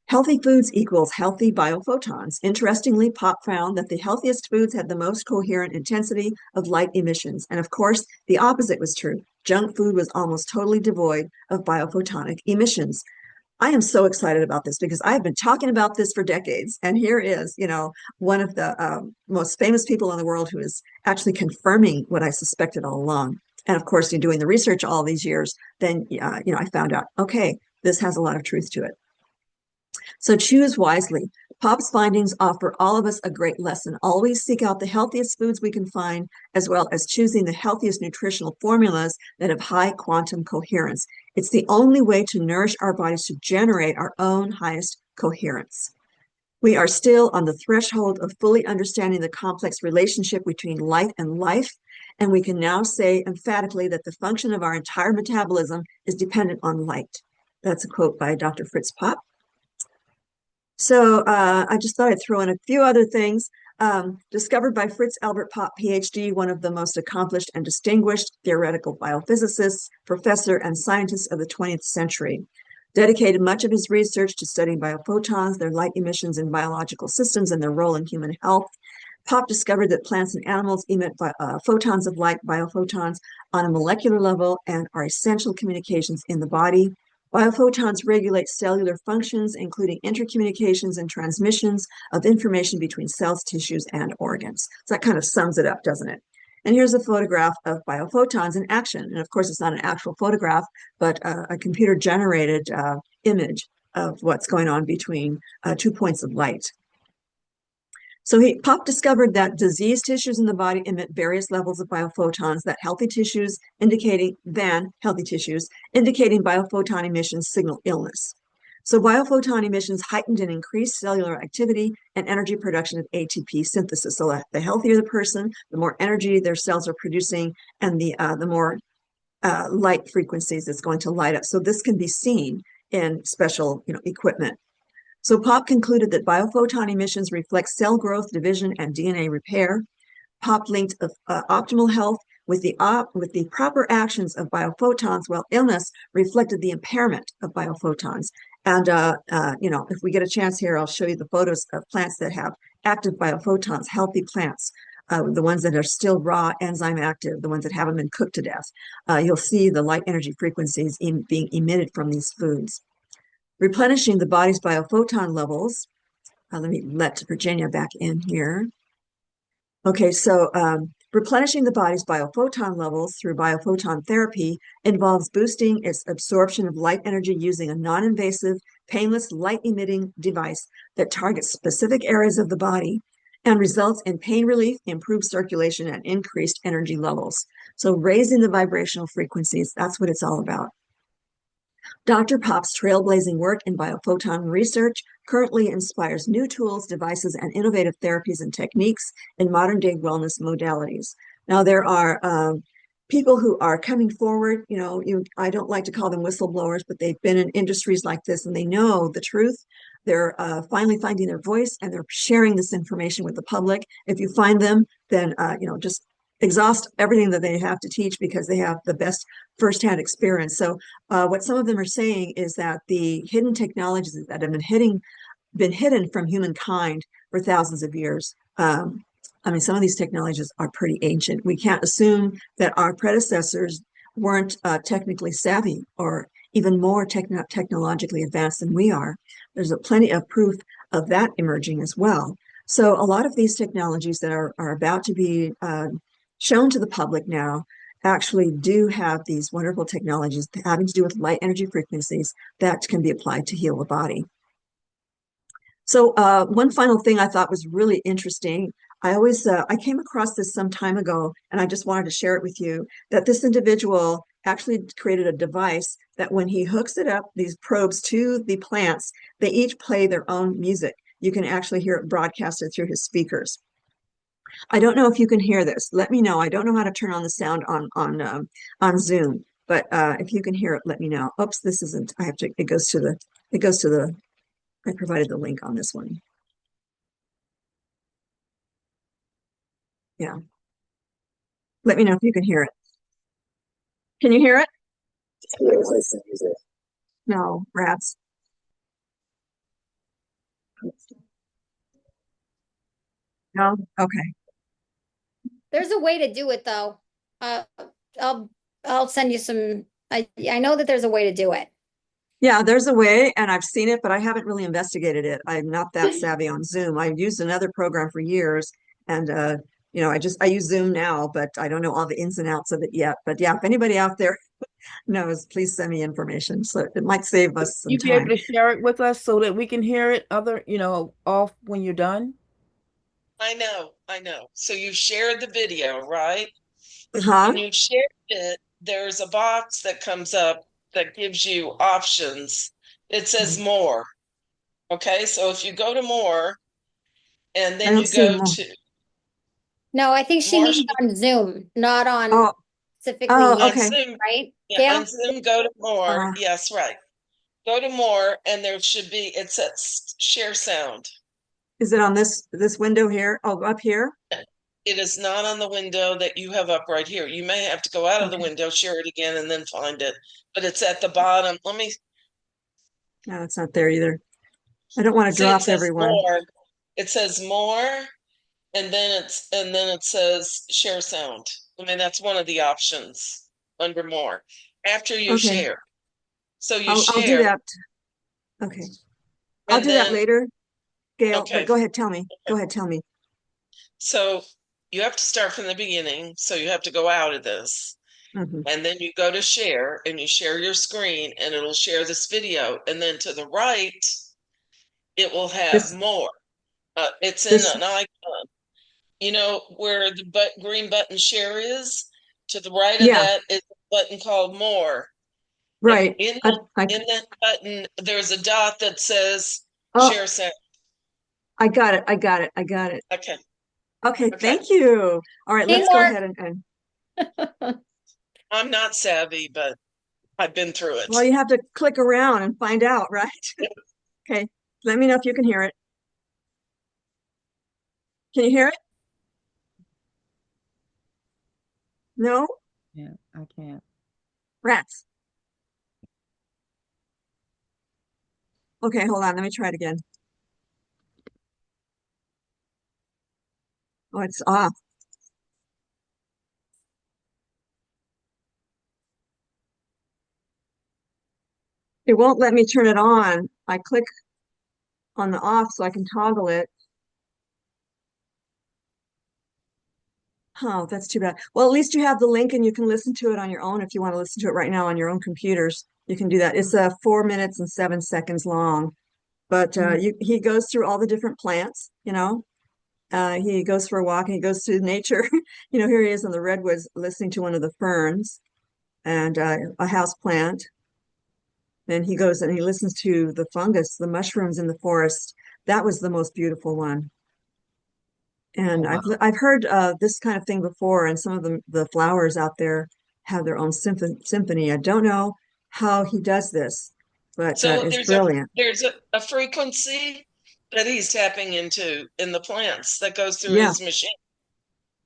S1: Healthy foods equals healthy biophotons. Interestingly, Pop found that the healthiest foods had the most coherent intensity of light emissions. And of course, the opposite was true. Junk food was almost totally devoid of biophotonic emissions. I am so excited about this because I've been talking about this for decades. And here is, one of the most famous people in the world who is actually confirming what I suspected all along. And of course, in doing the research all these years, then, I found out, okay, this has a lot of truth to it. So choose wisely. Pop's findings offer all of us a great lesson. Always seek out the healthiest foods we can find, as well as choosing the healthiest nutritional formulas that have high quantum coherence. It's the only way to nourish our bodies to generate our own highest coherence. We are still on the threshold of fully understanding the complex relationship between light and life, and we can now say emphatically that the function of our entire metabolism is dependent on light. That's a quote by Dr. Fritz Pop. So I just thought I'd throw in a few other things. Discovered by Fritz Albert Pop, PhD, one of the most accomplished and distinguished theoretical biophysicists, professor, and scientist of the 20th century. dedicated much of his research to studying biophotons, their light emissions in biological systems, and their role in human health. Pop discovered that plants and animals emit photons of light, biophotons, on a molecular level and are essential communications in the body. Biophotons regulate cellular functions, including intercommunications and transmissions of information between cells, tissues, and organs. So that kind of sums it up, doesn't it? And here's a photograph of biophotons in action. And of course, it's not an actual photograph, but a computer-generated image of what's going on between 2 points of light. So Pop discovered that diseased tissues in the body emit various levels of biophotons, that healthy tissues indicating biophoton emissions signal illness. So biophoton emissions heightened and increased cellular activity and energy production of ATP synthesis. So the healthier the person, the more energy their cells are producing, and the more light frequencies it's going to light up. So this can be seen in special equipment. So Pop concluded that biophoton emissions reflect cell growth, division, and DNA repair. Pop linked optimal health with the proper actions of biophotons, while illness reflected the impairment of biophotons. And if we get a chance here, I'll show you the photos of plants that have active biophotons, healthy plants, the ones that are still raw enzyme active, the ones that haven't been cooked to death. You'll see the light energy frequencies being emitted from these foods. Replenishing the body's biophoton levels. Let me let Virginia back in here. Okay, so replenishing the body's biophoton levels through biophoton therapy involves boosting its absorption of light energy using a non-invasive, painless light-emitting device that targets specific areas of the body and results in pain relief, improved circulation, and increased energy levels. So raising the vibrational frequencies, that's what it's all about. Dr. Pop's trailblazing work in biophoton research currently inspires new tools, devices, and innovative therapies and techniques in modern-day wellness modalities. Now, there are people who are coming forward. I don't like to call them whistleblowers, but they've been in industries like this, and they know the truth. They're finally finding their voice, and they're sharing this information with the public. If you find them, then just exhaust everything that they have to teach, because they have the best firsthand experience. So what some of them are saying is that the hidden technologies that have been hidden from humankind for thousands of years. Some of these technologies are pretty ancient. We can't assume that our predecessors weren't technically savvy or even more technologically advanced than we are. There's plenty of proof of that emerging as well. So a lot of these technologies that are about to be shown to the public now actually do have these wonderful technologies having to do with light energy frequencies that can be applied to heal the body. So one final thing I thought was really interesting. I came across this some time ago, and I just wanted to share it with you, that this individual actually created a device that when he hooks it up, these probes to the plants, they each play their own music. You can actually hear it broadcasted through his speakers. I don't know if you can hear this. Let me know. I don't know how to turn on the sound on Zoom, but if you can hear it, let me know. Oops, this isn't. I have to. It goes to the. I provided the link on this one. Yeah. Let me know if you can hear it. Can you hear it? No, rats. No? Okay.
S6: There's a way to do it though. Uh, I'll send you some. I know that there's a way to do it.
S1: Yeah, there's a way, and I've seen it, but I haven't really investigated it. I'm not that savvy on Zoom. I've used another program for years, and I use Zoom now, but I don't know all the ins and outs of it yet. But yeah, if anybody out there knows, please send me information. So it might save us some
S4: You be able
S1: time.
S4: to share it with us so that we can hear it off when you're done?
S5: I know. So you shared the video, right?
S1: Huh?
S5: When you shared it, there's a box that comes up that gives you options. It says more. Okay, so if you go to more and
S1: I
S5: then
S1: don't
S5: you
S1: see
S5: go
S1: more.
S5: to
S6: No, I think she
S5: more
S6: means on Zoom, not on
S1: Oh,
S6: specifically,
S5: on
S1: okay.
S5: Zoom,
S6: right?
S5: yeah,
S6: Gail?
S5: on Zoom, go to more.
S1: Uh,
S5: Yes, right. Go to more, and there should be, it says share sound.
S1: is it on this window here? Oh, up here?
S5: It is not on the window that you have up right here. You may have to go out of the
S1: Okay.
S5: window, share it again, and then find it. But it's at the bottom.
S1: No, it's not there either. I don't want to
S5: See, it
S1: drop
S5: says
S1: everyone.
S5: more. It says more, and then it says share sound. I mean, that's one of the options under more. After you
S1: Okay,
S5: share. So you
S1: I'll do
S5: share,
S1: that. Okay, I'll
S5: and
S1: do that
S5: then
S1: later, Gail, but
S5: okay.
S1: go ahead, tell me. Go ahead, tell me.
S5: So you have to start from the beginning. So you have to go out of this.
S1: Hmm.
S5: And then you go to share and you share your screen and it'll share this video. And then to the right, it will have
S1: This,
S5: more. It's in
S1: this,
S5: an icon. You know where the green button share is? To the right of
S1: yeah,
S5: that is a button called more. And
S1: right.
S5: in that button, there's a dot that says
S1: Oh,
S5: share sound.
S1: I got it. I got it. I got it.
S5: Okay.
S1: Okay,
S5: Okay.
S1: thank you. All right,
S6: Hey,
S1: let's go
S6: Mark.
S1: ahead and
S5: I'm not savvy, but I've been through it.
S1: well, you have to click around and find out, right? Okay, let me know if you can hear it. Can you hear it? No?
S4: Yeah, I can't.
S1: Rats. Okay, hold on. Let me try it again. Oh, it's off. It won't let me turn it on. I click on the off so I can toggle it. Oh, that's too bad. Well, at least you have the link and you can listen to it on your own if you want to listen to it right now on your own computers. You can do that. It's 4 minutes and 7 seconds long. But he goes through all the different plants, you know. He goes for a walk and he goes through nature. You know, here he is in the redwoods listening to one of the ferns and a house plant. Then he goes and he listens to the fungus, the mushrooms in the forest. That was the most beautiful one.
S4: Oh,
S1: And
S4: wow.
S1: I've heard this kind of thing before, and some of the flowers out there have their own symphony. I don't know how he does this, but
S5: So
S1: it's brilliant.
S5: there's a frequency that he's tapping into in the plants that goes through
S1: Yeah,
S5: his machine.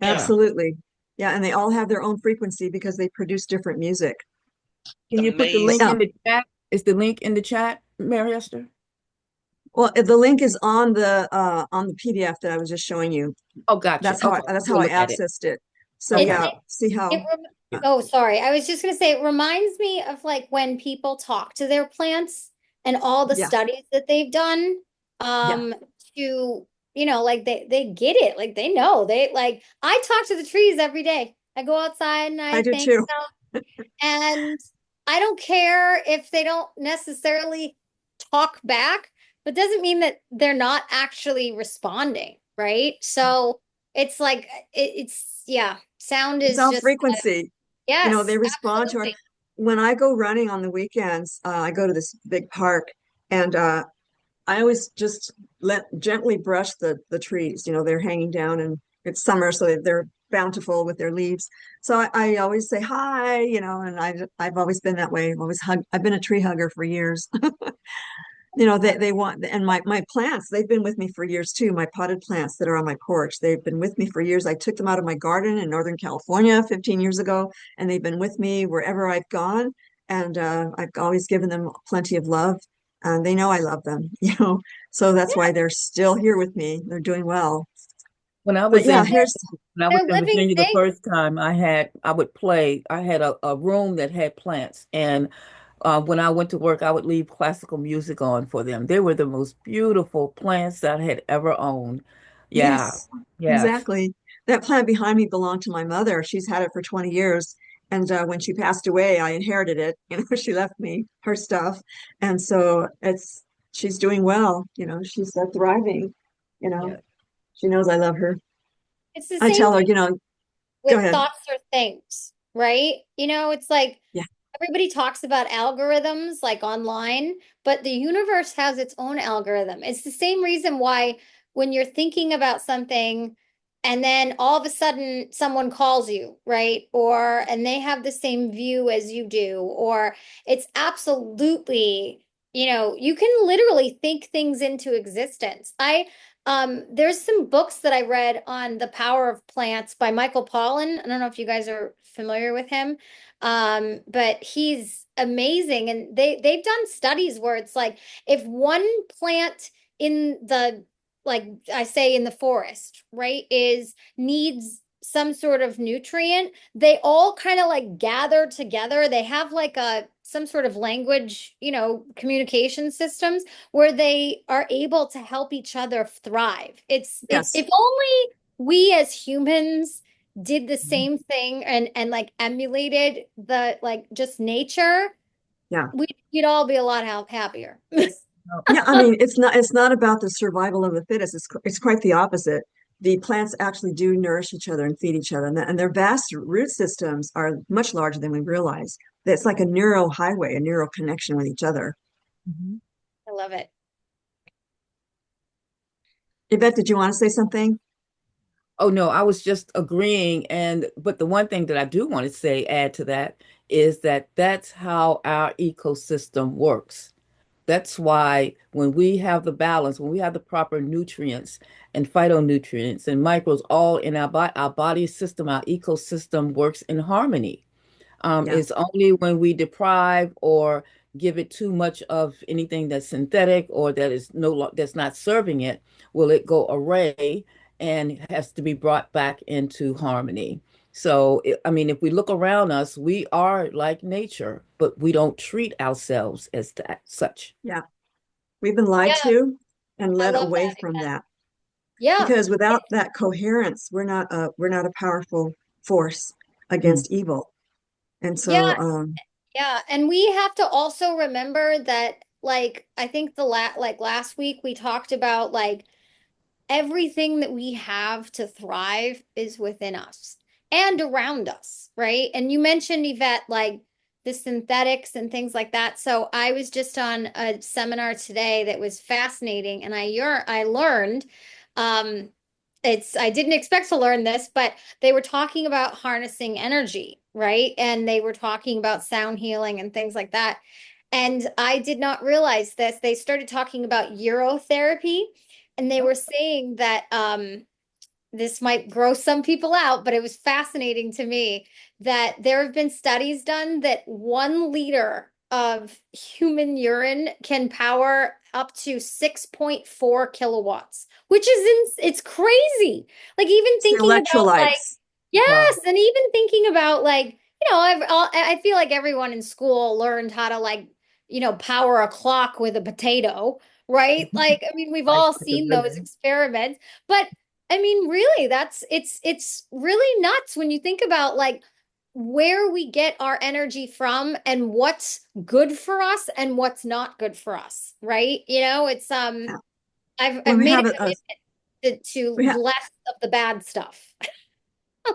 S5: Yeah.
S4: Yeah.
S1: absolutely. Yeah, and they all have their own frequency because they produce different music.
S4: Can you put the
S5: Amazing.
S4: link
S1: Yeah.
S4: in the chat? Is the link in the chat, Mary Esther?
S1: Well, the link is on the PDF that I was just showing you.
S4: Oh, gotcha. Okay,
S1: That's how
S4: we'll
S1: I
S4: look at it.
S1: accessed it. So
S6: It,
S4: Okay.
S1: yeah,
S6: it,
S1: see
S6: it
S1: how uh,
S6: oh, sorry. I was just gonna say it reminds me of like when people talk to their plants and all the
S1: yeah,
S6: studies that they've done
S1: yeah,
S6: to like they get it. Like they know. They like I talk to the trees every day. I go outside and
S1: I
S6: I
S1: do
S6: think
S1: too.
S6: and I don't care if they don't necessarily talk back, but doesn't mean that they're not actually responding, right? So it's like it's yeah, sound
S1: It's
S6: is
S1: all
S6: just
S1: frequency. You know, they
S6: yes,
S1: respond to our,
S6: absolutely.
S1: when I go running on the weekends, I go to this big park and I always just let gently brush the trees. You know, they're hanging down and it's summer, so they're bountiful with their leaves. So I always say hi, you know, and I've always been that way. I've been a tree hugger for years. You know, they want, and my plants, they've been with me for years too. My potted plants that are on my porch, they've been with me for years. I took them out of my garden in Northern California 15 years ago, and they've been with me wherever I've gone. And I've always given them plenty of love, and they know I love them, you know. So that's why they're still here with me. They're doing well.
S4: When I
S1: But
S4: was
S1: yeah,
S4: in
S1: here's,
S4: when I was
S6: They're
S4: in
S6: living
S4: Virginia the
S6: things.
S4: first time, I would play. I had a room that had plants, and when I went to work, I would leave classical music on for them. They were the most beautiful plants that I had ever owned. Yeah,
S1: yes,
S4: yes,
S1: exactly. That plant behind me belonged to my mother. She's had it for 20 years. And when she passed away, I inherited it. You know, she left me her stuff. And so she's doing well. You know, she's thriving. You know,
S4: yeah.
S1: she knows I love her.
S6: It's the
S1: I
S6: same
S1: tell her,
S6: thing
S1: you know, go
S6: with
S1: ahead.
S6: thoughts or things, right? It's like
S1: Yeah,
S6: everybody talks about algorithms like online, but the universe has its own algorithm. It's the same reason why when you're thinking about something and then all of a sudden someone calls you, right? And they have the same view as you do, or it's absolutely, you can literally think things into existence. There's some books that I read on the power of plants by Michael Pollan. I don't know if you guys are familiar with him. But he's amazing. And they've done studies where it's like if one plant in the, like I say, in the forest, right, needs some sort of nutrient, they all kind of like gather together. They have like some sort of language, communication systems where they are able to help each other thrive. It's
S1: Yes.
S6: if only we as humans did the same thing and like emulated the like just nature,
S1: Yeah.
S6: we'd all be a lot happier.
S1: Yeah, I mean, it's not about the survival of the fittest. It's quite the opposite. The plants actually do nourish each other and feed each other, and their vast root systems are much larger than we realize. It's like a neural highway, a neural connection with each other.
S4: Mhm.
S6: I love it.
S1: Yvette, did you want to say something?
S4: Oh no, I was just agreeing. But the one thing that I do want to say, add to that, is that that's how our ecosystem works. That's why when we have the balance, when we have the proper nutrients and phytonutrients and microbes all in our body system, our ecosystem works in harmony.
S1: Yeah.
S4: It's only when we deprive or give it too much of anything that's synthetic or that is that's not serving it, will it go array and has to be brought back into harmony. So, I mean, if we look around us, we are like nature, but we don't treat ourselves as that such.
S1: Yeah. We've been lied
S6: Yeah,
S1: to and
S6: I
S1: led
S6: love
S1: away
S6: that.
S1: from that
S6: Yeah.
S1: because without that coherence, we're not a powerful force
S4: Mm.
S1: against evil. And
S6: Yeah,
S1: so,
S6: yeah. And we have to also remember that, like, I think like last week we talked about like everything that we have to thrive is within us and around us, right? And you mentioned, Yvette, like the synthetics and things like that. So I was just on a seminar today that was fascinating, and I learned, um, I didn't expect to learn this, but they were talking about harnessing energy, right? And they were talking about sound healing and things like that. And I did not realize this. They started talking about urotherapy, and they were saying that this might gross some people out, but it was fascinating to me that there have been studies done that 1 liter of human urine can power up to 6.4 kilowatts, which is it's crazy. Like even
S1: it's the
S6: thinking about like,
S1: electrolytes.
S4: Wow.
S6: yes, and even thinking about like, I feel like everyone in school learned how to like, power a clock with a potato, right? Like, I mean, we've
S4: Right.
S6: all
S4: With the
S6: seen those
S4: ribbon.
S6: experiments, but I mean, really, it's really nuts when you think about like where we get our energy from and what's good for us and what's not good for us, right? It's
S1: Yeah.
S6: I've
S1: When we
S6: made
S1: have
S6: a commitment to
S1: we have
S6: less of the bad stuff.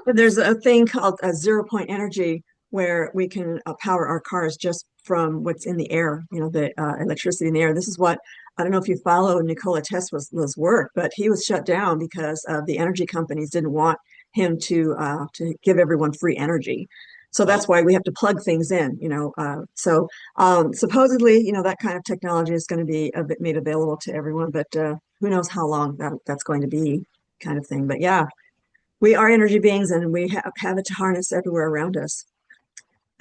S1: there's a thing called a 0 point energy where we can power our cars just from what's in the air, the electricity in the air. This is what I don't know if you follow Nikola Tesla's work, but he was shut down because the energy companies didn't want him to give everyone free energy. So that's why we have to plug things in. So supposedly, that kind of technology is going to be a bit made available to everyone, but who knows how long that's going to be, kind of thing. But yeah, we are energy beings and we have it to harness everywhere around us.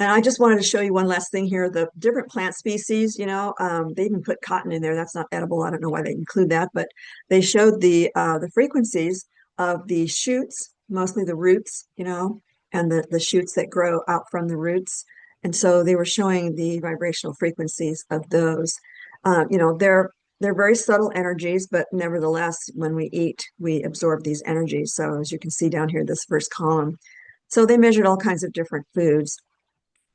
S1: And I just wanted to show you one last thing here. The different plant species, they even put cotton in there. That's not edible. I don't know why they include that, but they showed the frequencies of the shoots, mostly the roots, and the shoots that grow out from the roots. And so they were showing the vibrational frequencies of those. They're very subtle energies, but nevertheless, when we eat, we absorb these energies. So as you can see down here, this first column. So they measured all kinds of different foods.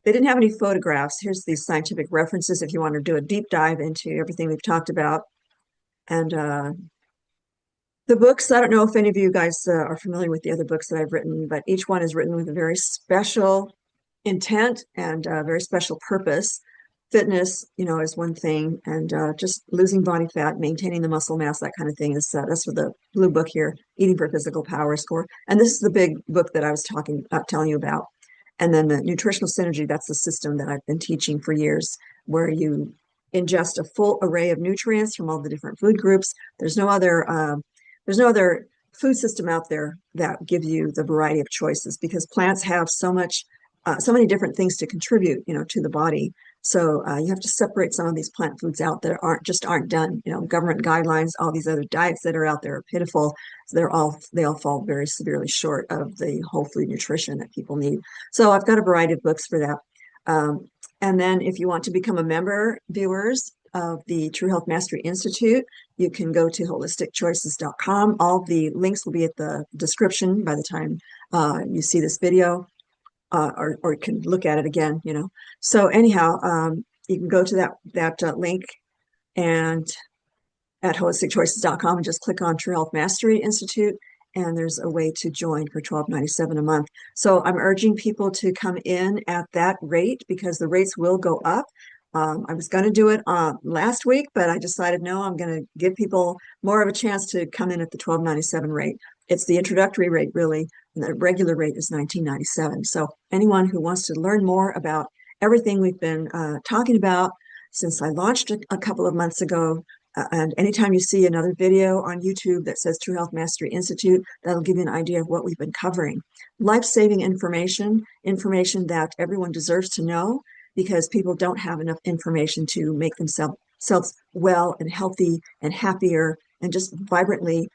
S1: They didn't have any photographs. Here's these scientific references if you want to do a deep dive into everything we've talked about. And the books, I don't know if any of you guys are familiar with the other books that I've written, but each one is written with a very special intent and a very special purpose. Fitness, is one thing, and just losing body fat, maintaining the muscle mass, that kind of thing is that's for the blue book here, Eating for Physical Power Score. And this is the big book that I was telling you about. And then the nutritional synergy, that's the system that I've been teaching for years, where you ingest a full array of nutrients from all the different food groups. There's no other food system out there that give you the variety of choices because plants have so much so many different things to contribute, to the body. So you have to separate some of these plant foods out that aren't done. Government guidelines, all these other diets that are out there are pitiful. So they all fall very severely short of the whole food nutrition that people need. So I've got a variety of books for that. And then if you want to become a member, viewers of the True Health Mastery Institute, you can go to holisticchoices.com. All the links will be at the description by the time you see this video. Or you can look at it again, So anyhow, you can go to that link and at holisticchoices.com and just click on True Health Mastery Institute, and there's a way to join for $12.97 a month. So I'm urging people to come in at that rate because the rates will go up. I was going to do it last week, but I decided no, I'm going to give people more of a chance to come in at the $12.97 rate. It's the introductory rate, really, and the regular rate is $19.97. So anyone who wants to learn more about everything we've been talking about since I launched a couple of months ago, and anytime you see another video on YouTube that says True Health Mastery Institute, that'll give you an idea of what we've been covering. Life-saving information that everyone deserves to know, because people don't have enough information to make themselves well and healthy and happier and just vibrantly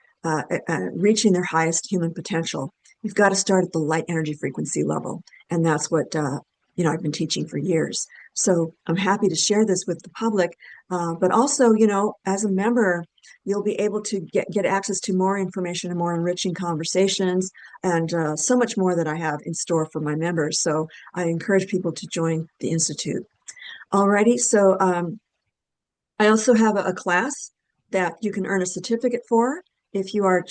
S1: reaching their highest human potential. You've got to start at the light energy frequency level. And that's what, I've been teaching for years. So I'm happy to share this with the public. But also, as a member, you'll be able to get access to more information and more enriching conversations and so much more that I have in store for my members. So I encourage people to join the Institute. Alrighty, so I also have a class that you can earn a certificate for if you are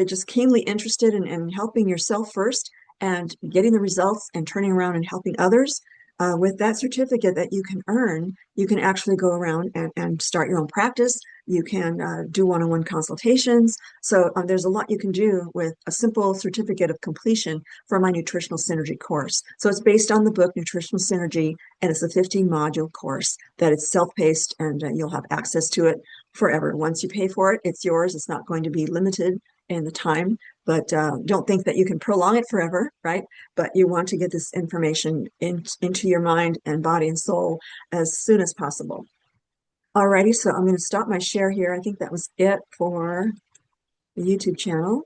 S1: just keenly interested in helping yourself first and getting the results and turning around and helping others. With that certificate that you can earn, you can actually go around and start your own practice. You can do one-on-one consultations. So there's a lot you can do with a simple certificate of completion for my Nutritional Synergy course. So it's based on the book Nutritional Synergy, and it's a 15-module course that it's self-paced, and you'll have access to it forever. Once you pay for it, it's yours. It's not going to be limited in the time, but don't think that you can prolong it forever, right? But you want to get this information into your mind and body and soul as soon as possible. Alrighty, so I'm going to stop my share here. I think that was it for the YouTube channel.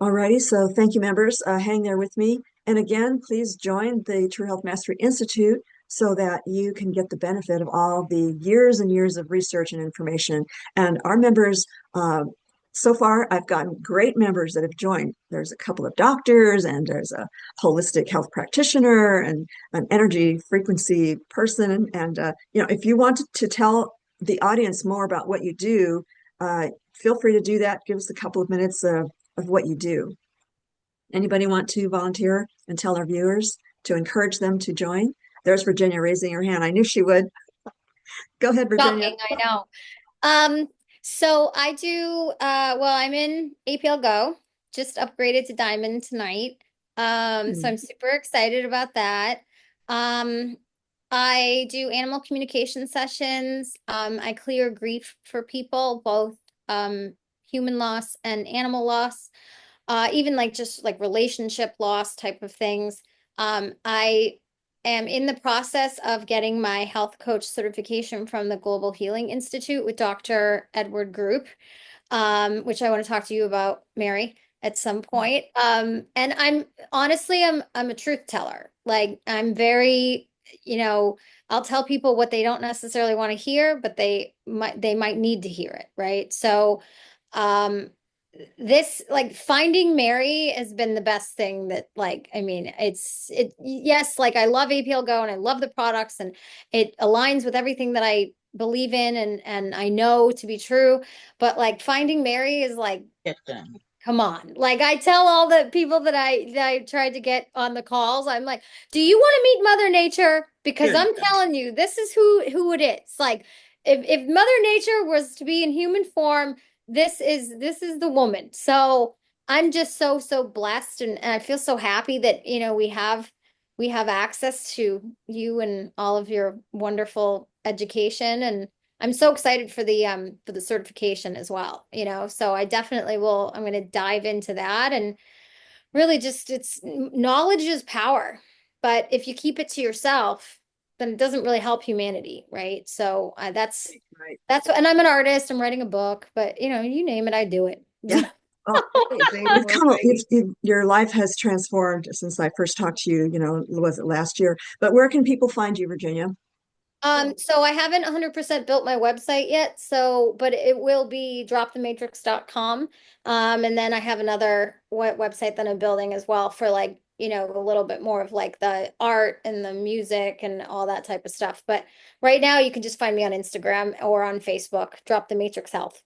S1: Alrighty, so thank you, members. Hang there with me. And again, please join the True Health Mastery Institute so that you can get the benefit of all the years and years of research and information. And our members, so far, I've gotten great members that have joined. There's a couple of doctors, and there's a holistic health practitioner, and an energy frequency person. And if you want to tell the audience more about what you do, feel free to do that. Give us a couple of minutes of what you do. Anybody want to volunteer and tell our viewers to encourage them to join? There's Virginia raising her hand. I knew she would. Go ahead, Virginia.
S6: Shocking, I know. So I do, I'm in APL Go, just upgraded to Diamond tonight. So I'm super excited about that. I do animal communication sessions. I clear grief for people, both human loss and animal loss, even just relationship loss type of things. I am in the process of getting my health coach certification from the Global Healing Institute with Dr. Edward Group, which I want to talk to you about, Mary, at some point. And I'm a truth teller. I'm very, I'll tell people what they don't necessarily want to hear, but they might need to hear it, right? So this finding Mary has been the best thing that yes, I love APL Go and I love the products and it aligns with everything that I believe in and I know to be true, but finding Mary is come on. I tell all the people that I tried to get on the calls, I'm like, do you want to meet Mother Nature? Because I'm telling you, this is who it is. If Mother Nature was to be in human form, this is the woman. So I'm just so blessed and I feel so happy that we have access to you and all of your wonderful education, and I'm so excited for the certification as well, so I definitely will. I'm going to dive into that and really just knowledge is power. But if you keep it to yourself, then it doesn't really help humanity, right? So
S1: Right.
S6: that's what, and I'm an artist. I'm writing a book, but you name it, I do it.
S1: Yeah. Well,
S7: Amazing.
S1: you've
S7: Well,
S1: come,
S7: great.
S1: your life has transformed since I first talked to you, was it last year? But where can people find you, Virginia?
S6: So I haven't 100% built my website yet, but it will be dropthematrix.com. And then I have another website that I'm building as well for like, a little bit more of like the art and the music and all that type of stuff. But right now you can just find me on Instagram or on Facebook, Drop the Matrix Health.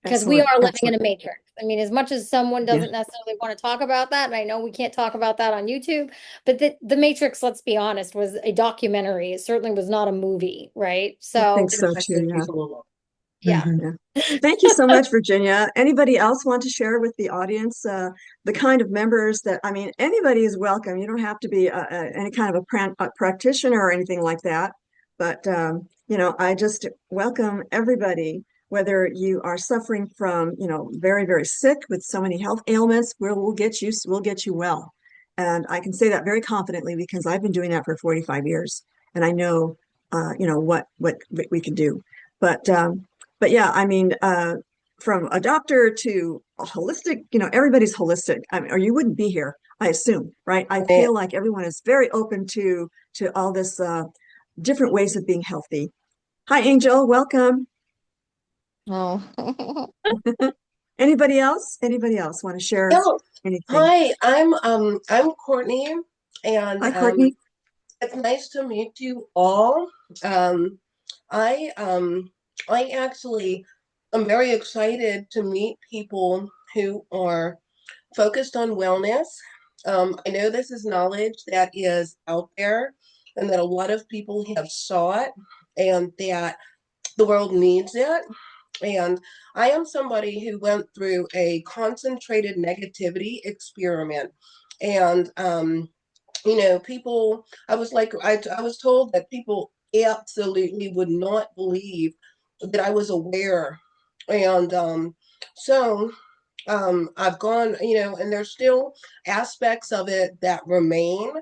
S6: Because we
S1: Excellent.
S6: are living in
S1: Excellent.
S6: a matrix. I mean, as much as someone
S1: Yeah.
S6: doesn't necessarily want to talk about that, and I know we can't talk about that on YouTube, but the Matrix, let's be honest, was a documentary. It certainly was not a movie, right?
S1: I think
S6: So,
S7: It
S1: so too.
S7: affected
S1: Yeah.
S7: people a lot.
S6: yeah.
S1: Yeah. Thank you so much, Virginia. Anybody else want to share with the audience the kind of members that, I mean, anybody is welcome. You don't have to be any kind of a practitioner or anything like that. But, I just welcome everybody, whether you are suffering from, very, very sick with so many health ailments, we'll get you well. And I can say that very confidently because I've been doing that for 45 years and I know, what we can do. But, but yeah, I mean, from a doctor to a holistic, everybody's holistic. I mean, or you wouldn't be here, I assume, right? I
S7: Yeah.
S1: feel like everyone is very open to all this different ways of being healthy. Hi, Angel, welcome.
S6: Oh.
S1: Anybody else? Anybody else want to share
S7: Oh,
S1: anything?
S7: hi, I'm Courtney, and
S1: Hi, Courtney.
S7: it's nice to meet you all. Um, I um I actually am very excited to meet people who are focused on wellness. I know this is knowledge that is out there and that a lot of people have sought and that the world needs it. And I am somebody who went through a concentrated negativity experiment. And, people, I was told that people absolutely would not believe that I was aware. And I've gone, and there's still aspects of it that remain.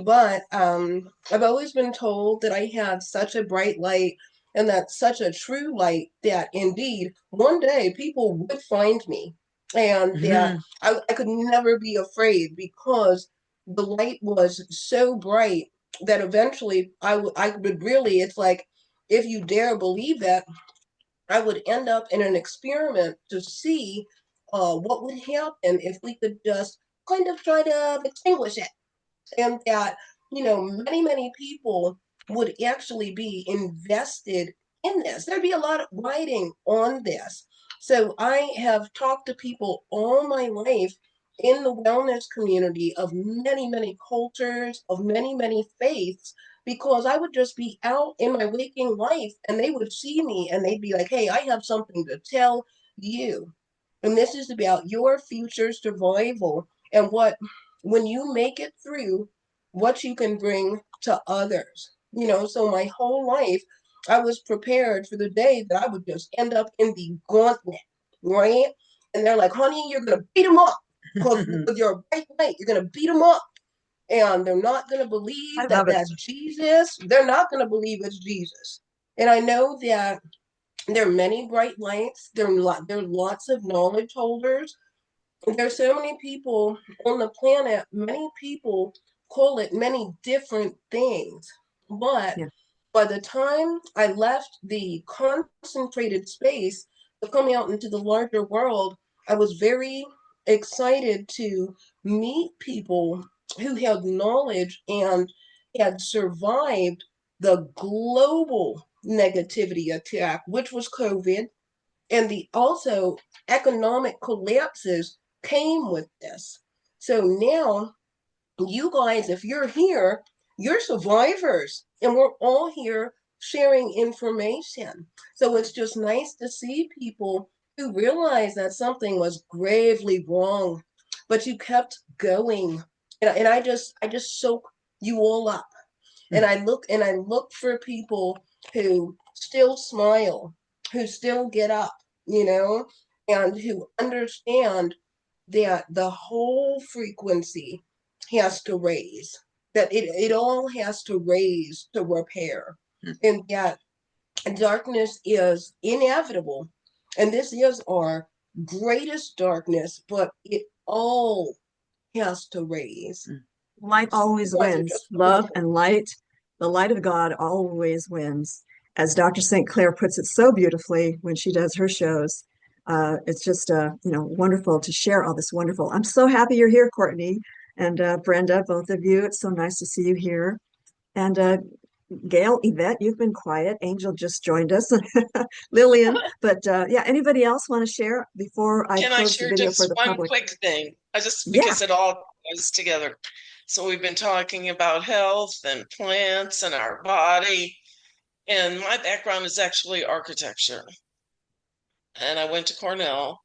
S7: But I've always been told that I have such a bright light and that's such a true light that indeed one day people would find me and that
S3: Mhm.
S7: I could never be afraid because the light was so bright that eventually I would really, it's like, if you dare believe that, I would end up in an experiment to see what would happen if we could just kind of try to extinguish it and that many many people would actually be invested in this. There'd be a lot of writing on this. So I have talked to people all my life in the wellness community of many many cultures, of many many faiths, because I would just be out in my waking life and they would see me and they'd be like, hey, I have something to tell you, and this is about your future survival and what, when you make it through, what you can bring to others. So my whole life, I was prepared for the day that I would just end up in the gauntlet, right? And they're like, honey, you're going to beat them up because with your bright light, you're going to beat them up. And they're not going to
S1: I
S7: believe that
S1: love it.
S7: that's Jesus. They're not going to believe it's Jesus. And I know that there are many bright lights. There are lots of knowledge holders. There's so many people on the planet. Many people call it many different things. But
S1: Yeah.
S7: by the time I left the concentrated space to come out into the larger world, I was very excited to meet people who had knowledge and had survived the global negativity attack, which was COVID, and the also economic collapses came with this. So now you guys, if you're here, you're survivors, and we're all here sharing information. So it's just nice to see people who realize that something was gravely wrong, but you kept going. And I just soak you all up. And I look for people who still smile, who still get up, and who understand that the whole frequency has to raise. that it all has to raise to repair. And yet darkness is inevitable. And this is our greatest darkness, but it all has to raise.
S1: Light always
S7: You guys are
S1: wins.
S7: just
S1: Love
S7: wonderful.
S1: and light, the light of God always wins. As Dr. St. Clair puts it so beautifully when she does her shows. It's just wonderful to share all this wonderful. I'm so happy you're here, Courtney and Brenda, both of you. It's so nice to see you here. And Gail, Yvette, you've been quiet. Angel just joined us. Lillian, but yeah, anybody else want to share before I
S8: Can I
S1: close the
S8: share
S1: video for
S8: just
S1: the
S8: one
S1: public?
S8: quick thing?
S1: Yeah,
S8: Because it all goes together. So we've been talking about health and plants and our body. And my background is actually architecture. And I went to Cornell.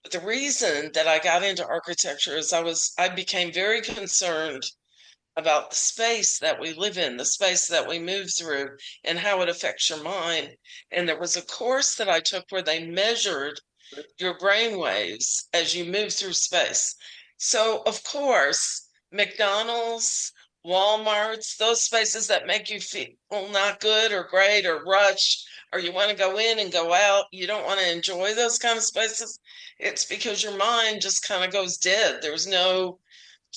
S8: But the reason that I got into architecture is I became very concerned about the space that we live in, the space that we move through, and how it affects your mind. And there was a course that I took where they measured your brain waves as you move through space. So, of course, McDonald's, Walmart's, those spaces that make you feel not good or great or rush, or you want to go in and go out, you don't want to enjoy those kind of spaces. It's because your mind just kind of goes dead. There's no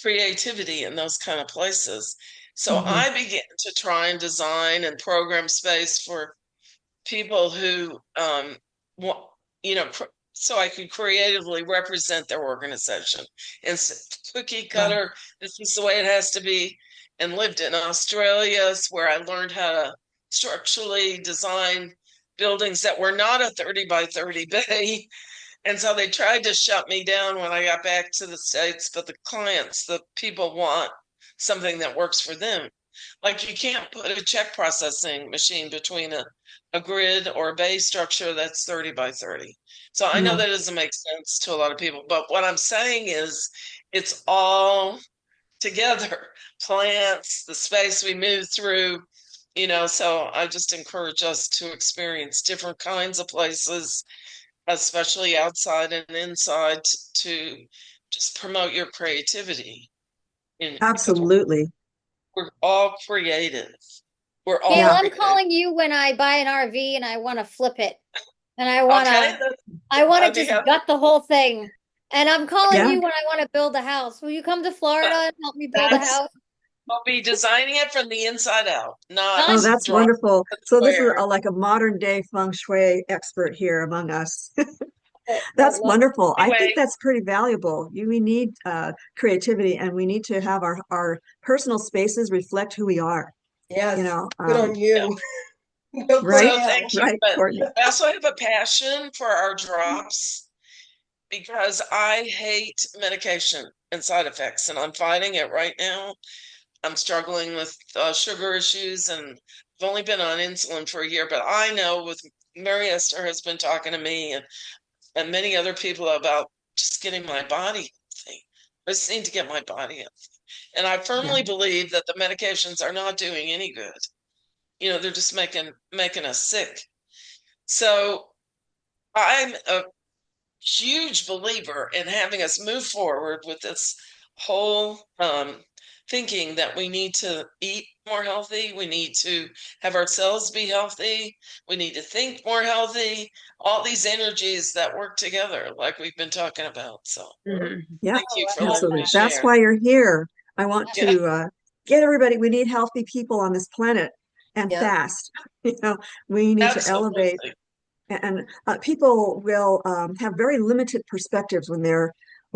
S8: creativity in those kind of places. So
S1: mhm.
S8: I began to try and design and program space for people who want, so I could creatively represent their organization. And cookie
S1: Wow.
S8: cutter, this is the way it has to be. And lived in Australia, where I learned how to structurally design buildings that were not a 30 by 30 bay. And so they tried to shut me down when I got back to the States, but the clients, the people want something that works for them. Like you can't put a check processing machine between a grid or a bay structure that's 30 by 30. So I know
S1: No,
S8: that doesn't make sense to a lot of people, but what I'm saying is it's all together. Plants, the space we move through, so I just encourage us to experience different kinds of places, especially outside and inside, to just promote your creativity because
S1: absolutely.
S8: we're all creative. We're all
S6: Gail,
S1: Yeah,
S6: I'm
S8: creative.
S6: calling you when I buy an RV and I want to flip it. And
S8: Okay,
S6: I want to
S8: I'd be
S6: just
S8: happy.
S6: gut the whole thing. And I'm calling
S1: yeah,
S6: you when I want to build a house. Will you come to Florida and help me build a
S8: That's
S6: house?
S8: We'll be designing it from the inside out, not
S1: oh,
S6: Done.
S1: that's
S8: drawing
S1: wonderful.
S8: the
S1: So this is
S8: square.
S1: like a modern day feng shui expert here among us.
S6: I
S1: That's
S6: love
S1: wonderful. I think
S8: Anyway,
S1: that's pretty valuable. We need creativity and we need to have our personal spaces reflect who we are, you
S7: Yes,
S1: know,
S7: good on
S8: yeah.
S7: you. No
S1: right?
S8: So
S7: Cornell.
S8: thank you.
S1: Right,
S8: But
S1: Courtney?
S8: I also have a passion for our drops because I hate medication and side effects, and I'm fighting it right now. I'm struggling with sugar issues, and I've only been on insulin for a year. But I know with Mary Esther has been talking to me and many other people about just getting my body healthy. I just need to get my body healthy. And I
S1: Yeah,
S8: firmly believe that the medications are not doing any good. They're just making us sick. So I'm a huge believer in having us move forward with this whole thinking that we need to eat more healthy, we need to have our cells be healthy, we need to think more healthy, all these energies that work together, like we've been talking about. So
S3: Mhm.
S1: yeah,
S8: thank
S6: Oh,
S8: you
S6: I
S8: for
S6: love
S8: letting me
S1: absolutely.
S6: that.
S1: That's
S8: share.
S1: why you're here. I want
S8: Yeah,
S1: to get everybody, we need healthy people on this planet and
S7: Yeah.
S1: fast. We need to elevate.
S8: absolutely.
S1: And people will have very limited perspectives when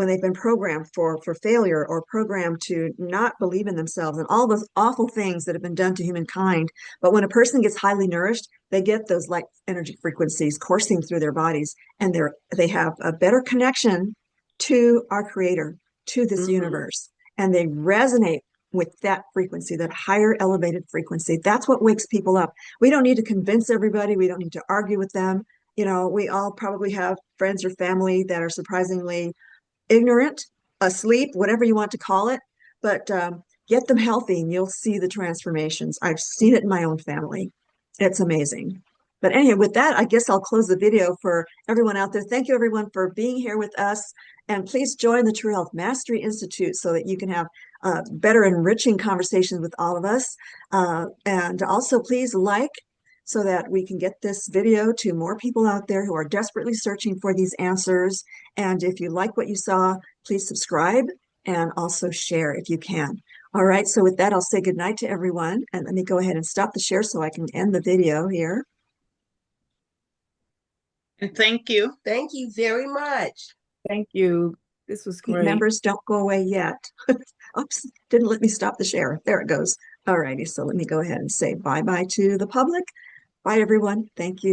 S1: they've been programmed for failure or programmed to not believe in themselves and all those awful things that have been done to humankind. But when a person gets highly nourished, they get those light energy frequencies coursing through their bodies, and they have a better connection to our creator, to this
S8: Hmm.
S1: universe, and they resonate with that frequency, that higher elevated frequency. That's what wakes people up. We don't need to convince everybody. We don't need to argue with them. We all probably have friends or family that are surprisingly ignorant, asleep, whatever you want to call it. But get them healthy and you'll see the transformations. I've seen it in my own family. It's amazing. But anyway, with that, I guess I'll close the video for everyone out there. Thank you, everyone, for being here with us. And please join the True Health Mastery Institute so that you can have better enriching conversations with all of us. And also please like so that we can get this video to more people out there who are desperately searching for these answers. And if you like what you saw, please subscribe and also share if you can. All right, so with that, I'll say goodnight to everyone. And let me go ahead and stop the share so I can end the video here.
S3: And thank you.
S7: Thank you very much.
S4: Thank you. This was great.
S1: Members, don't go away yet. Oops, didn't let me stop the share. There it goes. All righty, so let me go ahead and say bye-bye to the public. Bye, everyone. Thank you.